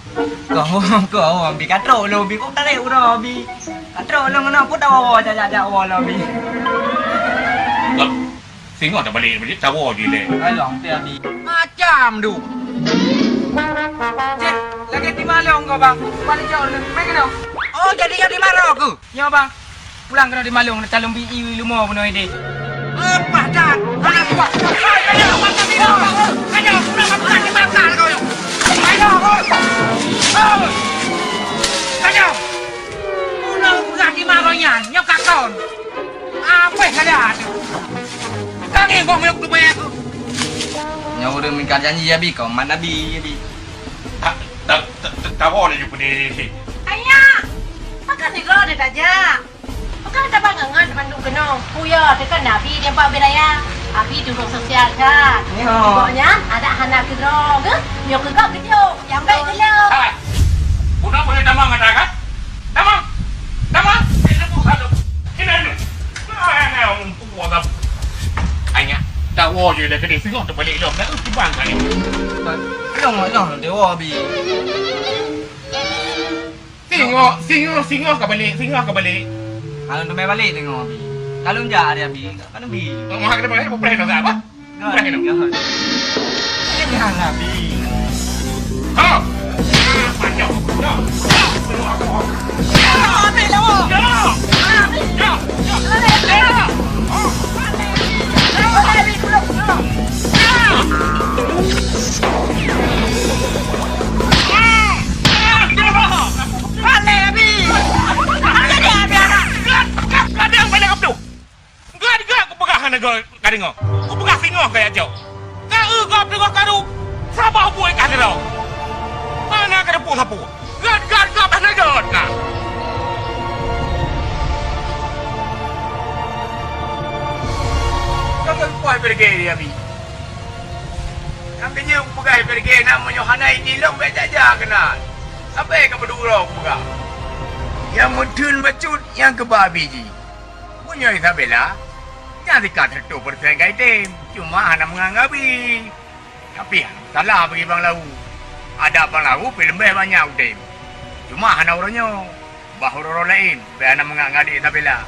Kau Abi katro lo Abi kau tak ada uro Abi. Katro lo mana pun dah jaga awal Abi. Singok dah balik balik tawo di le. Along tu Abi. Macam tu. Cik, lagi di Malong kau bang. Balik jauh ni. Main kena. Oh, jadi kau di Malong aku. Ya bang. Pulang kena di Malong nak calon BI lumah pun ada. Apa dah? Apa? Kaya macam ni dah. Kaya pulang apa di makan kau yo. Ayo kau. Kaya. Pulang pulang di Malongnya. Nyok kakon. Apa kaya tu? Kami kau meluk tu banyak aku. Nyawa dia minta janji Abi kau mana Abi. Tawo le juga di. Ayah. Makan ni kau ada saja. Kan ada bangangan Bandung kena. Puya dekat Nabi dia pak beraya. Abi duduk sosial kan. Pokoknya ada anak kedro ke. Yo ke kau kerja. Yang baik dulu. Hai. Udah boleh damang ada kan? Damang. Damang. Ini bukan tu. Ini ni. Nah, umpu apa? Hanya tahu je dah kedai singgah tu balik dom. Dah timbang kan ni. Long dewa abi. Singgah ke balik. Kalau tu mai balik tengok abi. Kalau enggak ada abi, kan abi. Mahak kena balik, apa plan dah apa? Plan ni. Ini hang abi. Ha. Panjang. Dah. Abi lawa. Kadang aku pegang singoh kayak jauh. Kau gap dengan kau. Sabah buat kau. Mana kau sapu? Gad gap mana gad kah? Kau buat pergi dia bi. Yang kenyang aku pegang pergi namanya Hanai Dilong bejaja kenal. Apa yang kau berdua aku pegang? Yang mudun bacut yang kebabi ji. Punya Isabella. Jadi kata tu percaya tim. Cuma anak menganggapi. Tapi anak salah bagi Bang Lau. Ada Bang Lau film banyak tim. Cuma anak orangnya bahu orang lain. Biar anak menganggapi Isabella.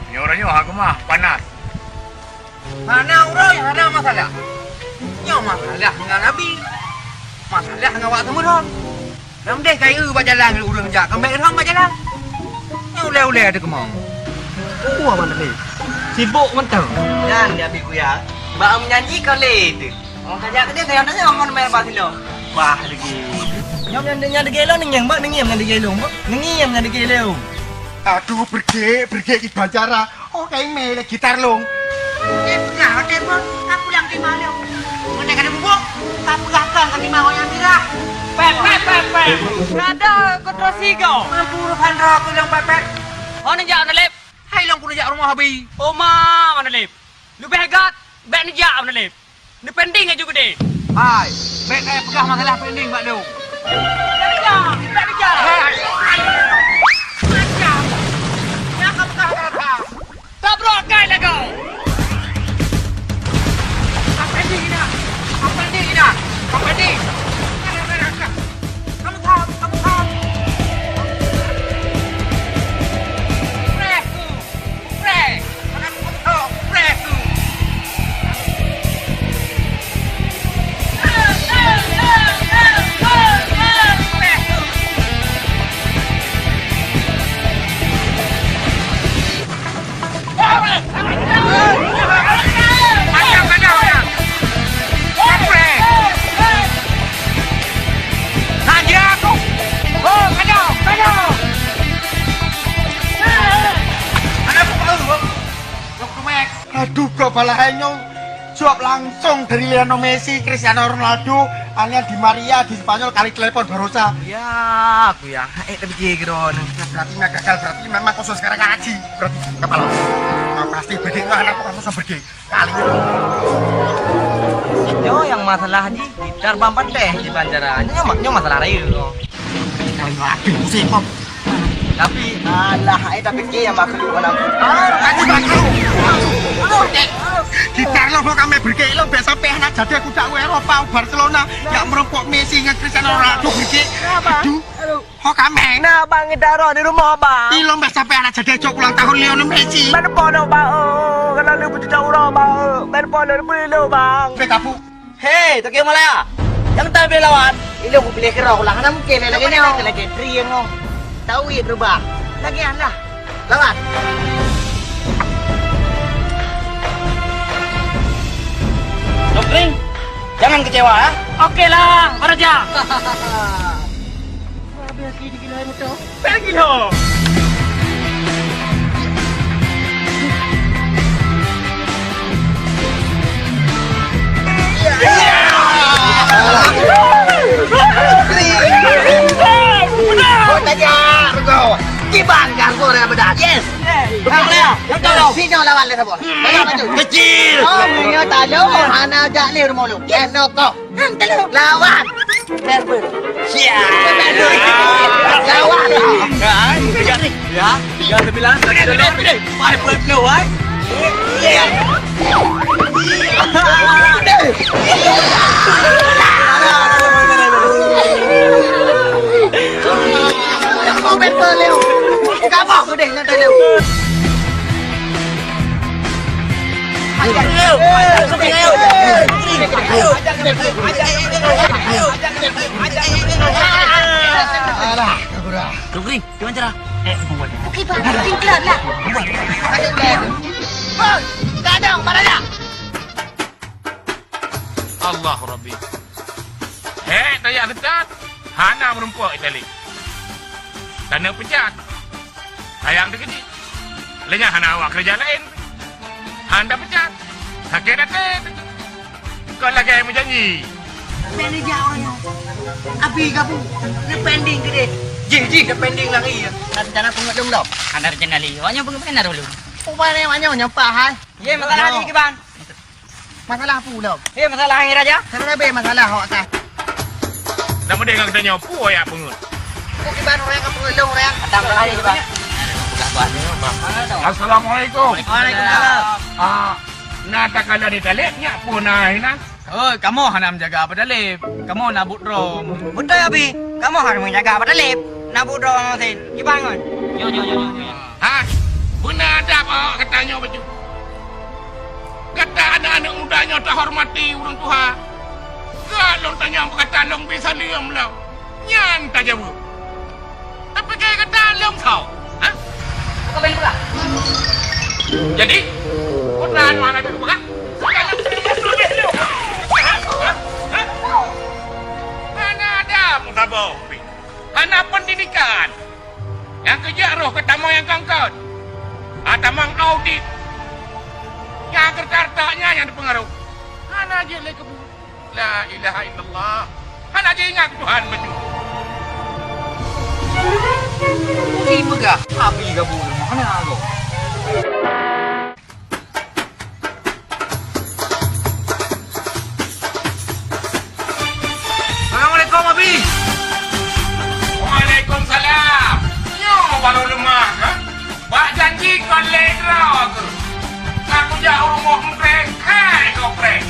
Ini orangnya aku mah panas. Mana orang yang ada masalah? Nyawa masalah dengan Nabi. Masalah dengan awak semua dong. Nam deh kayu berjalan lu udah ngejak kembali orang berjalan. Ule ada kemau. Wah mana ni? Sibuk mentang. Dan dia biku ya. Mbak menyanyi kali itu. Orang kajak dia tanya tanya orang main apa silo. Wah lagi. Nyom yang ada gelo ning yang mbak ning yang ada gelo. Ning yang ada gelo. Aduh, pergi di Banjara. Oh, kayak mele gitar long. Nah, Demon, aku yang di mana? Mana kada bubuk? Tak pegahkan kami mau yang birah. Pepet. Ada kontrasi kau. Mampu handra aku yang pepet. Oh, ni jak nalip. Hai long ku jak rumah habi. Oh, mana nalip? Lu begat, bet ni jak nalip. Ni pending aja gede. Hai, bet saya pegah masalah pending Pak Dong. Bet ni jak. Hai. Ya kamu kata. Tak berokai lah kau. Apa ni? Kamu tahu. Fresh. Mana kamu tahu? Fresh. Aduh, kok balahannya jawab langsung dari Lionel Messi, Cristiano Ronaldo, alias Di Maria di Spanyol kali telepon Barossa. Ya, aku ya. Tapi kira Berarti nggak gagal, berarti memang khusus sekarang ngaji. Berarti kepala. Pasti berdek nggak anak khusus berdek. Kali itu. Yo yang masalah di gitar bampan deh di Banjara. Nyo masalah lain loh. Kali lagi musim pop. Tapi alah, tapi yang makhluk alam. Ngaji makhluk. Gitar lo kok kami berdek lo biasa pehna jadi aku tak Eropa Barcelona yang merempok Messi dengan Cristiano Ronaldo berdek. Aduh. Kok kami? Nah, bang Idaro di rumah bang. Ilo mbak sampai anak jadi cok ulang tahun Lionel Messi. Mana pono bang? Kalau lu butuh tahu orang bang. Mana pono beli lu bang. Bekapu. Hei, tak kira Malaya. Yang tak boleh lawan. Ini aku pilih kira ulang. Mana mungkin lagi ni? Lagi tri yang tahu ya berubah. Lagi anda lawan. Dokring, jangan kecewa ya. Oke lah, Baraja. Pergi dong. Kibangkan ko na beda. Sino lawan le sabon? Lawan maju. Kecil. Oh, punya tahu. Ana ajak le rumah lu. Enok kok. Lawan. Berber. Siap. Lawan. Ya, 39. Mari buat lu, ay. Mau berber leu. Kamu aku deh nanti leu. Dukri, gimana cara? Buat. Okey, Pak. Tingklat lah. Kadang mana dah? Allah Rabbi. Tanya dekat. Hana merempuak Itali. Tanda pecat. Sayang dia kecil. Lenyah Hana awak kerja lain. Anda pecat. Sakit datang. Kau lagi yang berjanji. Pending je orangnya. Abi kamu. Ni pending ke dia? Jadi dia pending lagi ya. Rencana pengut dong. Anda rencana li. Awaknya pengen benar dulu. Upah ni banyak nyampak hai. Ye, masalah ni ke bang? Masalah apa pula? Ye, masalah air aja. Saya lebih masalah awak kan. Nama dia yang tanya apa ya pengut. Kau kibar orang ke pengut dong orang. Datang kali ke bang. Assalamualaikum. Waalaikumsalam. Nak tak kalah di talipnya pun nah. Oh, kamu hana menjaga apa dalip? Kamu nak budrom. Betul Abi. Kamu harus menjaga apa dalip? Nak budrom sen. Gibangun. Yo. Ha? Benar ada apa katanya baju? Kata anak-anak mudanya tak hormati orang tua. Kalau tanya apa kata long bisa liam lah. Nyan tak jawab. Tapi kayak kata long kau. Ha? Kau beli pula. Jadi, punan mana tu bukan? Mana ada mutabau? Mana pendidikan? Yang kerja roh ketamang yang kangkut. Tamang audit. Yang kertartanya yang dipengaruh. Mana aja lagi kebu. La ilaha illallah. Mana aja ingat Tuhan betul. Ini megah. Abi kamu. Mana aku? Assalamualaikum Abi. Waalaikumsalam. Nyo baru lemah. Ha? Bak janji kau ledra tu. Aku jauh rumah mprek. Hai kau prek.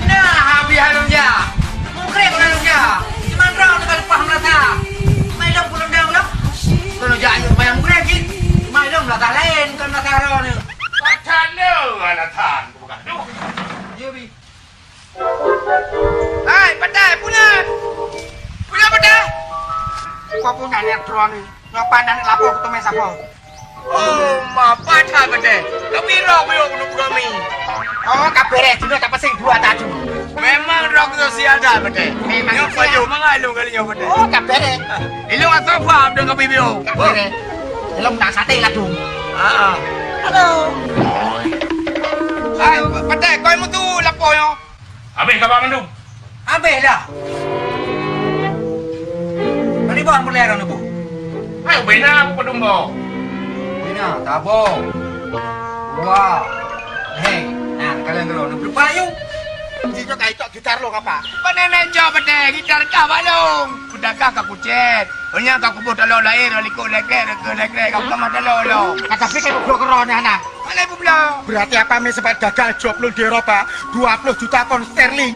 Nah, Abi halumnya. Mukrek halumnya. Cuman rau nak lepas melata. Mai long pulung dah belum? Kalau jangan bayang mukrek ni. Mai long melata lain kan melata rau ni. Macam mana alatan bukan tu? Ya Abi. Hai, pandai punan. Punan pandai. Kau pun nak lihat drone ni. Ngapain nak lapor ke temen siapa? Oh, apa dah benda? Tapi roh belum belum kami. Oh, kabeh dulu tak pasang dua tadi. Memang roh sosial dah benda. Memang Yang payu mengalung kali yang benda. Oh, kabeh. Ilung atau faham dengan kami bio. Kabeh. Belum nak sate lah tu. Hello. Hai, pandai kau yang tu lapor yo. Habis khabar mandum. Habis dah. Beri bahan berlerang ni bu. Hai, benar apa dumbo? Bina, tabo. Wah. Hei, nah kalian kalau nak berpayu. Jika kau itu gitar lo apa? Panen jawab benda gitar kau balong. Kudakah kau kucet. Punya kau kubur telur lahir likut lekek kau kemana telur lo. Kata fikir bro kerana anak. Mana ibu belum? Berarti apa mi sempat gagal job lu di Eropa 20 juta pound sterling.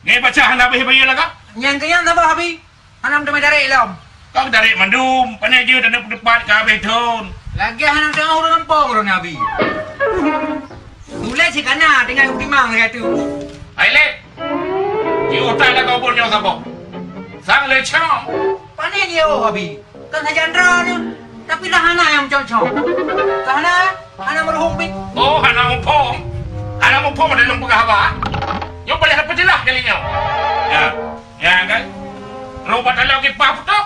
Ni baca hendak bayi lah kau? Yang kenyang tak apa Abi? Hanam demi dari ilom. Kau dari mandum, panen je dan depan ke habis tahun. Lagi hanam tengah urut nampang orang Abi. Mulai si kana dengan ukimang dia tu. Hai le. Di otak lah kau punya siapa? Sang le chong. Panen dia oh Abi. Kan saja andra ni. Tapi dah hana yang cocok. Hana, hana merhumpit. Oh, hana mumpong. Hana mumpong ada lumpuh apa? Yo boleh apa jelas kalinya. Ya kan? Robat alau ke pap tu.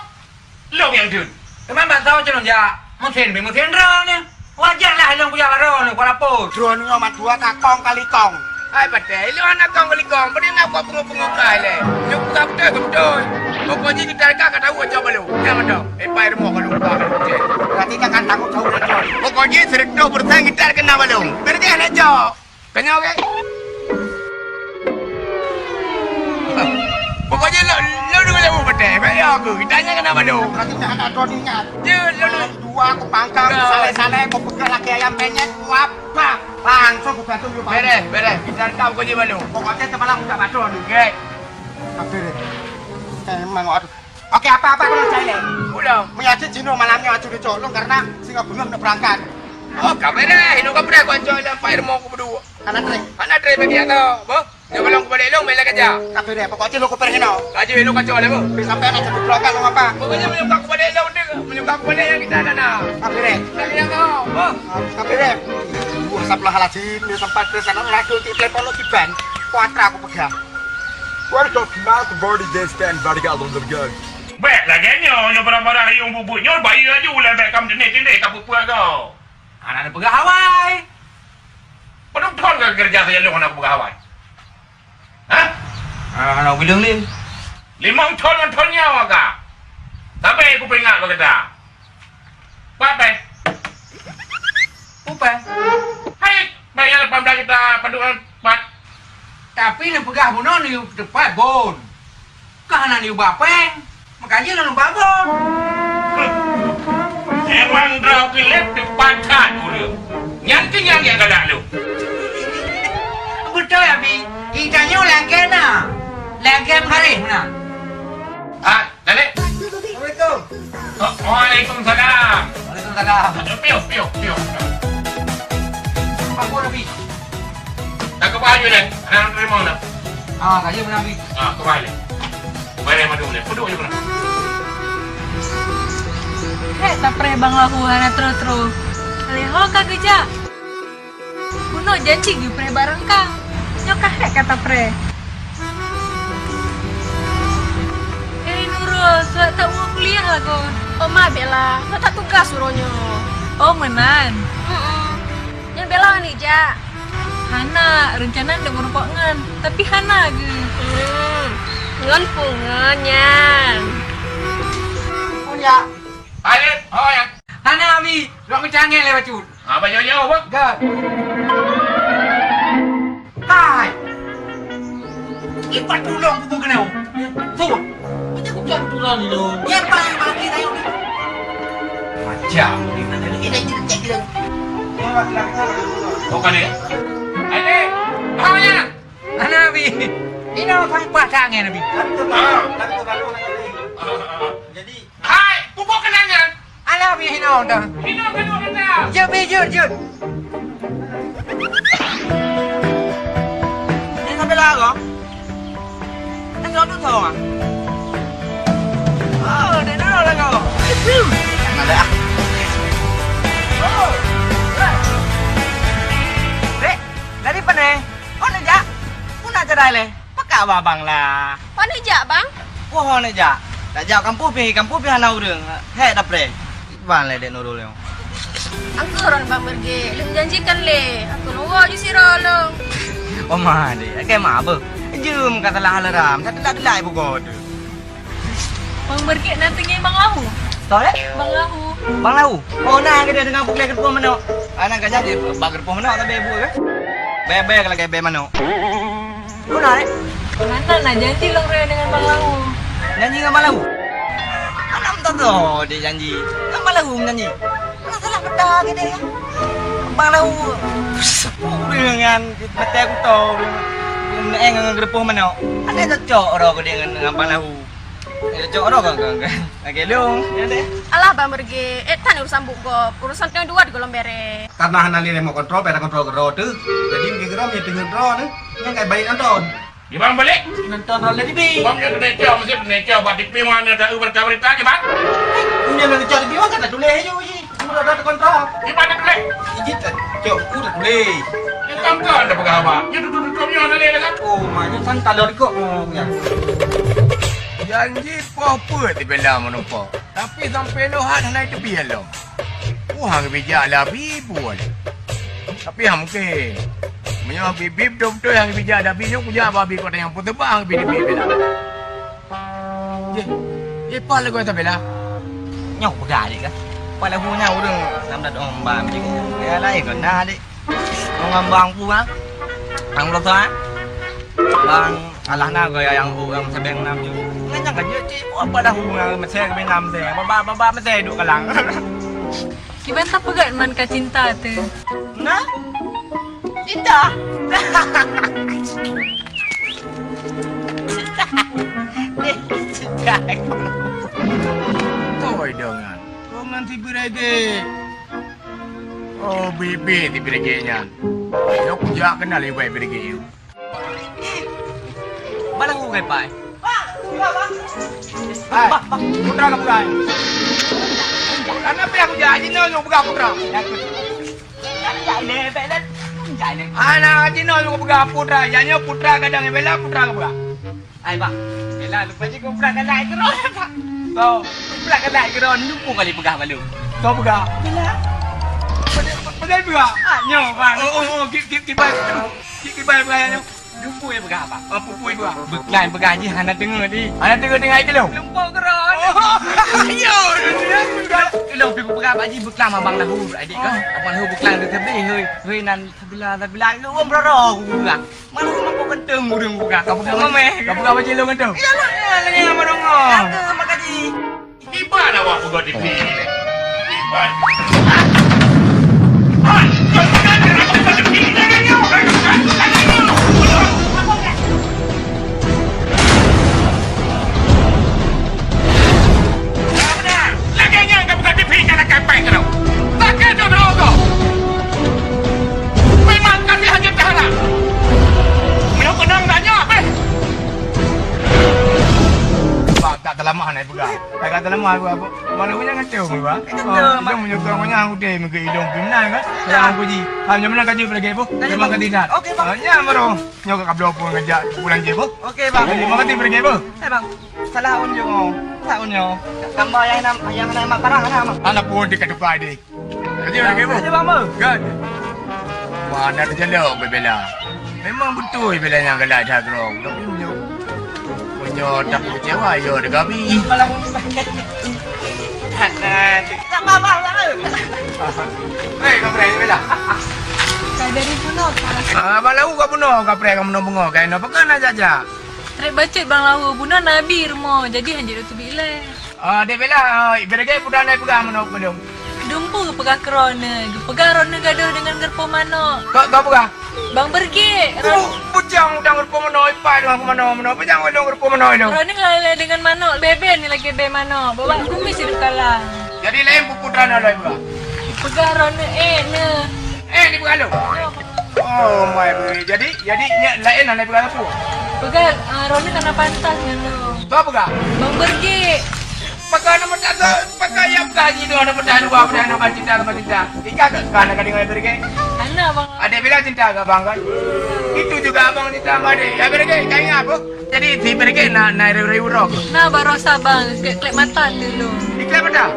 Lo yang tu. Teman tahu celon ya. Mungkin andra ni. Wajarlah long punya baron ni para pos. Drone nomor 2 kakong kali kong. Hai patai, lo anak kau beli kau, beri nak buat pengu-pengu kai le. Lo buka betul. Pokoknya kita tahu aja belum. Ya betul. Pai rumah kalau buka. Berarti kakak tanggung jawab rejo. Pokoknya serekdo bertang kita kena balung. Kerja rejo. Kena okey? Pokoknya lo dulu jauh betul. Baik aku. Kita hanya kena balung. Berarti jangan ada niat. Je lo. Dua aku pangkal, saleh-saleh, aku pegang lagi ayam penyet, wabah. Langsung aku bantu yuk. Beres. Kita tahu kerja balung. Pokoknya semalam aku gak badon. Okey. Kabir. Emang aduh. Oke, apa-apa kalau saya. Udah. Menyajit Cino malamnya aja dicolong karena singa belum berangkat. Oh, kamera. Ini kau pernah kau dalam fire mau kau berdua. Karena trek. Anak try bagi aku. Boh. Dia balung kau balik long, main kerja. Kabir ya, pokoknya lo kuper hino. Kaji lu kacau lah, boh. Bisa sampai anak jadi berangkat lo apa? Pokoknya menyuka kau balik long dia. Menyuka kau balik yang kita ada. Kabir ya. Lagi yang kau. Boh. Kabir ya. Sablah halajin di tempat di sana radio di telepon lo kiban. Kuatra aku pegang. Warga final kembali dan stand balik alun tergang. Baik lagi nyo barang-barang yang bubuk nyo bayi aja ulah baik kamu jenis tak apa kau. Anak ada pegawai. Penonton kan kerja saya lu anak pegawai. Hah? Anak bilang ni. 5 ton nyawa kah? Tapi aku pengak kau kata. Apa? Apa? Hai, bayar 18 kita panduan 4. Tapi ni pegah buno ni tepat bon. Kahana ni bapeng. Makanya lalu babon. Emang draw kilip depan kan dulu. Nyanting yang galak lu. Betul ya, Bi. Ikannya lengket na. Lengket hari na. Ah, Dale. Assalamualaikum. Waalaikumsalam. Waalaikumsalam. Piu. Apa pun, Bi? Tak kebaju deh. Anak terima nak. Kaya benar, Bi. Kembali. Kembali madu boleh. Puduk je pernah. Hei, tak pernah bang lahu hana terus. Leho kah kerja? Kuno janji gue pernah bareng kang. Nyokah hek kata pre. Nurul, suat tak mau kuliah lah kon. Oma Bella, lo tak tugas suruhnya. Oh menan. Yang Bella ni ja. Hana, rencana udah merupakan ngan. Tapi Hana ge. Ngon pungenyan. Punya. Alif, oh ya. Hana, Bi. Luang kecangin lewat cut. Apa jauh-jauh, Bang? Gak. Hai. Ipat tulong bubu kenau. Tuh. Macam aku jangan tulong ni lo. Ya paling pagi tayo ni. Macam ni mana ni? Ini cek dia. Oh kan ya? Alif, oh ya. Hana, Bi. Ini orang tanpa tangan, Bi. Jadi Hai, pupuk kenangan. Alah, Bi, hina dah. Ini kedua kita. Jut, Bi, jut. Ini sampai lah kau? Tengok tu tahu ah? Oh, dia dulu lah kau. jangan ada. Oh, Dek, dari mana? Oh, nejak. Pun nak cerai le. Pakai abang lah. Mana ja bang? Wah, nejak. Dah jauh kampung pi hana urang. Hei, dah pre. Ban le dek Nurul yang. Aku orang bang pergi. Lem janjikan le. Aku nunggu je si rolong. Oh, mah dek. Kayak mah apa? Jum kata lah halaram. Tak delai pukul tu. Bang berkit nanti ngai bang lahu. Tahu dek? Bang lahu. Bang Lau. Oh, nah dia dengan bukle kerpuh mana? Anak gak jadi bang kerpuh mana atau bebu ke? Bebe kalau kayak be mana? Lu nak? Mana nak janji lang raya dengan bang lahu. Janji dengan Bang Lau. Anak tak tahu dia janji. Dengan Bang Lau janji. Nak salah betul ke dia? Bang Lau. Dengan mata aku tahu. Dengan kerpuh mana? Ada cocok orang dia dengan Bang Lau. Cocok orang kan? Okey, long. Ya deh. Alah bang pergi. Tan urusan buku. Urusan yang dua di kolom bere. Karena hana ni mau kontrol, pera kontrol kerod tu. Jadi kira dia tinggal kerod tu. Yang kayak baik nonton. Di bang balik. Nonton roller TV. Bang yang kena jauh, mesti kena jauh. Batik pi mana ada berita ke bang? Punya nak cari dia kata tulis je je. Sudah ada kontrol. Di mana boleh? Ijit cok udah tulis. Yang kamu ada pegawai. Yang duduk-duduknya ada dia kan? Oh, maknya san talor kok ya. Janji apa ti bela menumpa. Tapi sampai lo hat naik tepi lo. Wah, bijak lah bibu ada. Tapi mungkin. Punya bibib betul-betul yang bijak ada bini punya babi kau yang pun terbang bini bela. Je. Je apa lagu tu bela? Nyok pegang adik kan? pada punya urang sampai ombang juga. Ya lah ikut nah dik. Ngambang puang. Ang rota. Bang alah na gaya yang urang sebeng nam ju. Nganyang ka je pada hubungan mesej ke nam teh. Baba mesej duk kalang. Gimana pegat man ka cinta tu? Nah. Cinta. Cinta. Toy dengan. Kau nanti berege. Oh, bibi di beregenya. Yo kuja kenal ibu berege. Balang ugay pa. Hai, putra kamu guys. Kenapa aku jadi nol buka putra? Chạy nè, về lên. Chạy nè. Anak jadi nol buka putra. Jadinya putra kadang bela putra buka. Ai bang. Bela lupa je kau pernah naik keron pak. Kau pernah naik keron lupa kali pegah balu. Kau buka. Bela. Betul buka. Nyo bang. Oh, kibai buka. Lupa ya pegah pak. Oh, pupui buka. Beklan pegah je anak dengar di. Anak tengah itu loh. Lupa keron. Ayo, Lo pergi pegah pak je beklan abang lahu adik kan. Abang lahu beklan tu tapi hơi nan tabila lu om roro buka. Malu mampu kentung urang buka. Kau buka mame. Kau buka baju lo kan tu? Iya lah, lagi sama dong. Aku makasih. Di mana waktu kau dipilih? Di mana? Lama naik buka. Tak kata lama aku apa. Mana punya ngacau ni ba? Dia menyokong punya aku deh mungkin hidung gimana kan? Yang aku ji. Hanya mana kaji lagi bu? Terima kasih dah. Okey bang. Hanya baru nyokong kabel pun ngajak pulang je bu. Okey bang. Terima kasih pergi bu. Bang. Salah unjuk oh. Salah unjuk. Gambar yang nama parang nama. Anak pun dekat depan adik. Kaji pergi bu. Kaji bang bu. Kan? Mana terjelok bela. Memang betul bela yang galak jagrong. Tapi punya tak kecewa yo de gabi. Malang Hanan. Sama bang lah. Hei, kau berani bela. Kau dari puno. Balau kau puno, kau pernah kamu nongong kau nak pekan aja aja. Trek bacot bang lahu puno nabi rumah. Jadi hanya tu bila. Dia bela, berage budak naik pegang mana belum? Dumpu ke pegah kerona. Pegah rona gaduh dengan gerpo mano. Kau pegang? Bang pergi. Bujang udang gerpo mano, ipai dengan mano. Bujang udang gerpo mano itu. Rona ngalah dengan mano. Bebe ni lagi be mano. Bawa kumis hidup kalah. Jadi lain putra nak lain pegang. Pegah rona ne. Ni pegang lu. Oh my boy. Jadi lain nak pegang apa? Pegah rona kena pantas dengan lu. Kau pegang? Bang pergi. Pakai nama tak pakai yang gaji tu ada pedang dua pedang nama cinta sama cinta. Ika kan nak dengar berke? Anak bang. Ada bila cinta ke bang kan? Itu juga abang cinta sama dia. Ya berke kaya apa? Jadi si berke nak riu rok. Nah baru sabang klep mata dulu. Iklap ada?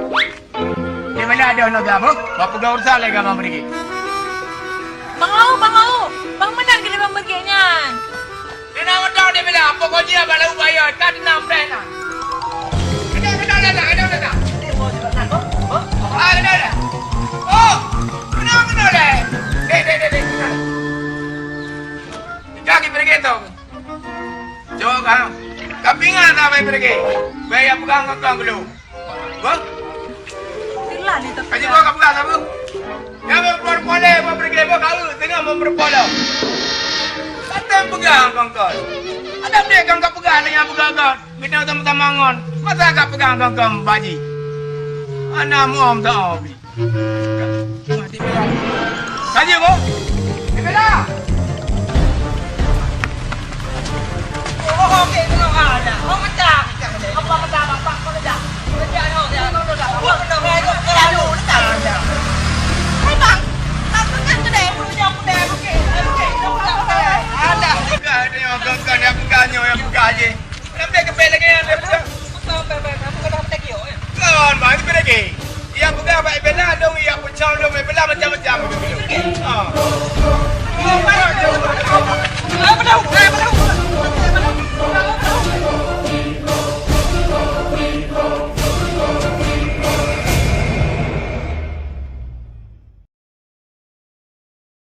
Di mana ada nak apa? Bapa gaul salah ke abang berke? Bang Lau. Bang benar ke bang pergi nyan? Dia nak tahu dia bila apa kau dia balau bayar tak enam dah. Ada. Ada. Oh, kena dah. Dek. Kaki pergi tu. Jauh kan? Kapingan tak main pergi. Bayar pegang dulu. Bang? Silah ni tak. Kaji kau pegang apa? Yang berpola, pergi kau tengah berpola. Kata pegang kau. Ada dia kau pegang dengan pegang kau. Kita sama-sama ngon. Masa kau pegang kau baji. Anak muam tak habis. Kaji mo? Bela. Oh, okey, tengok ada. Oh, macam.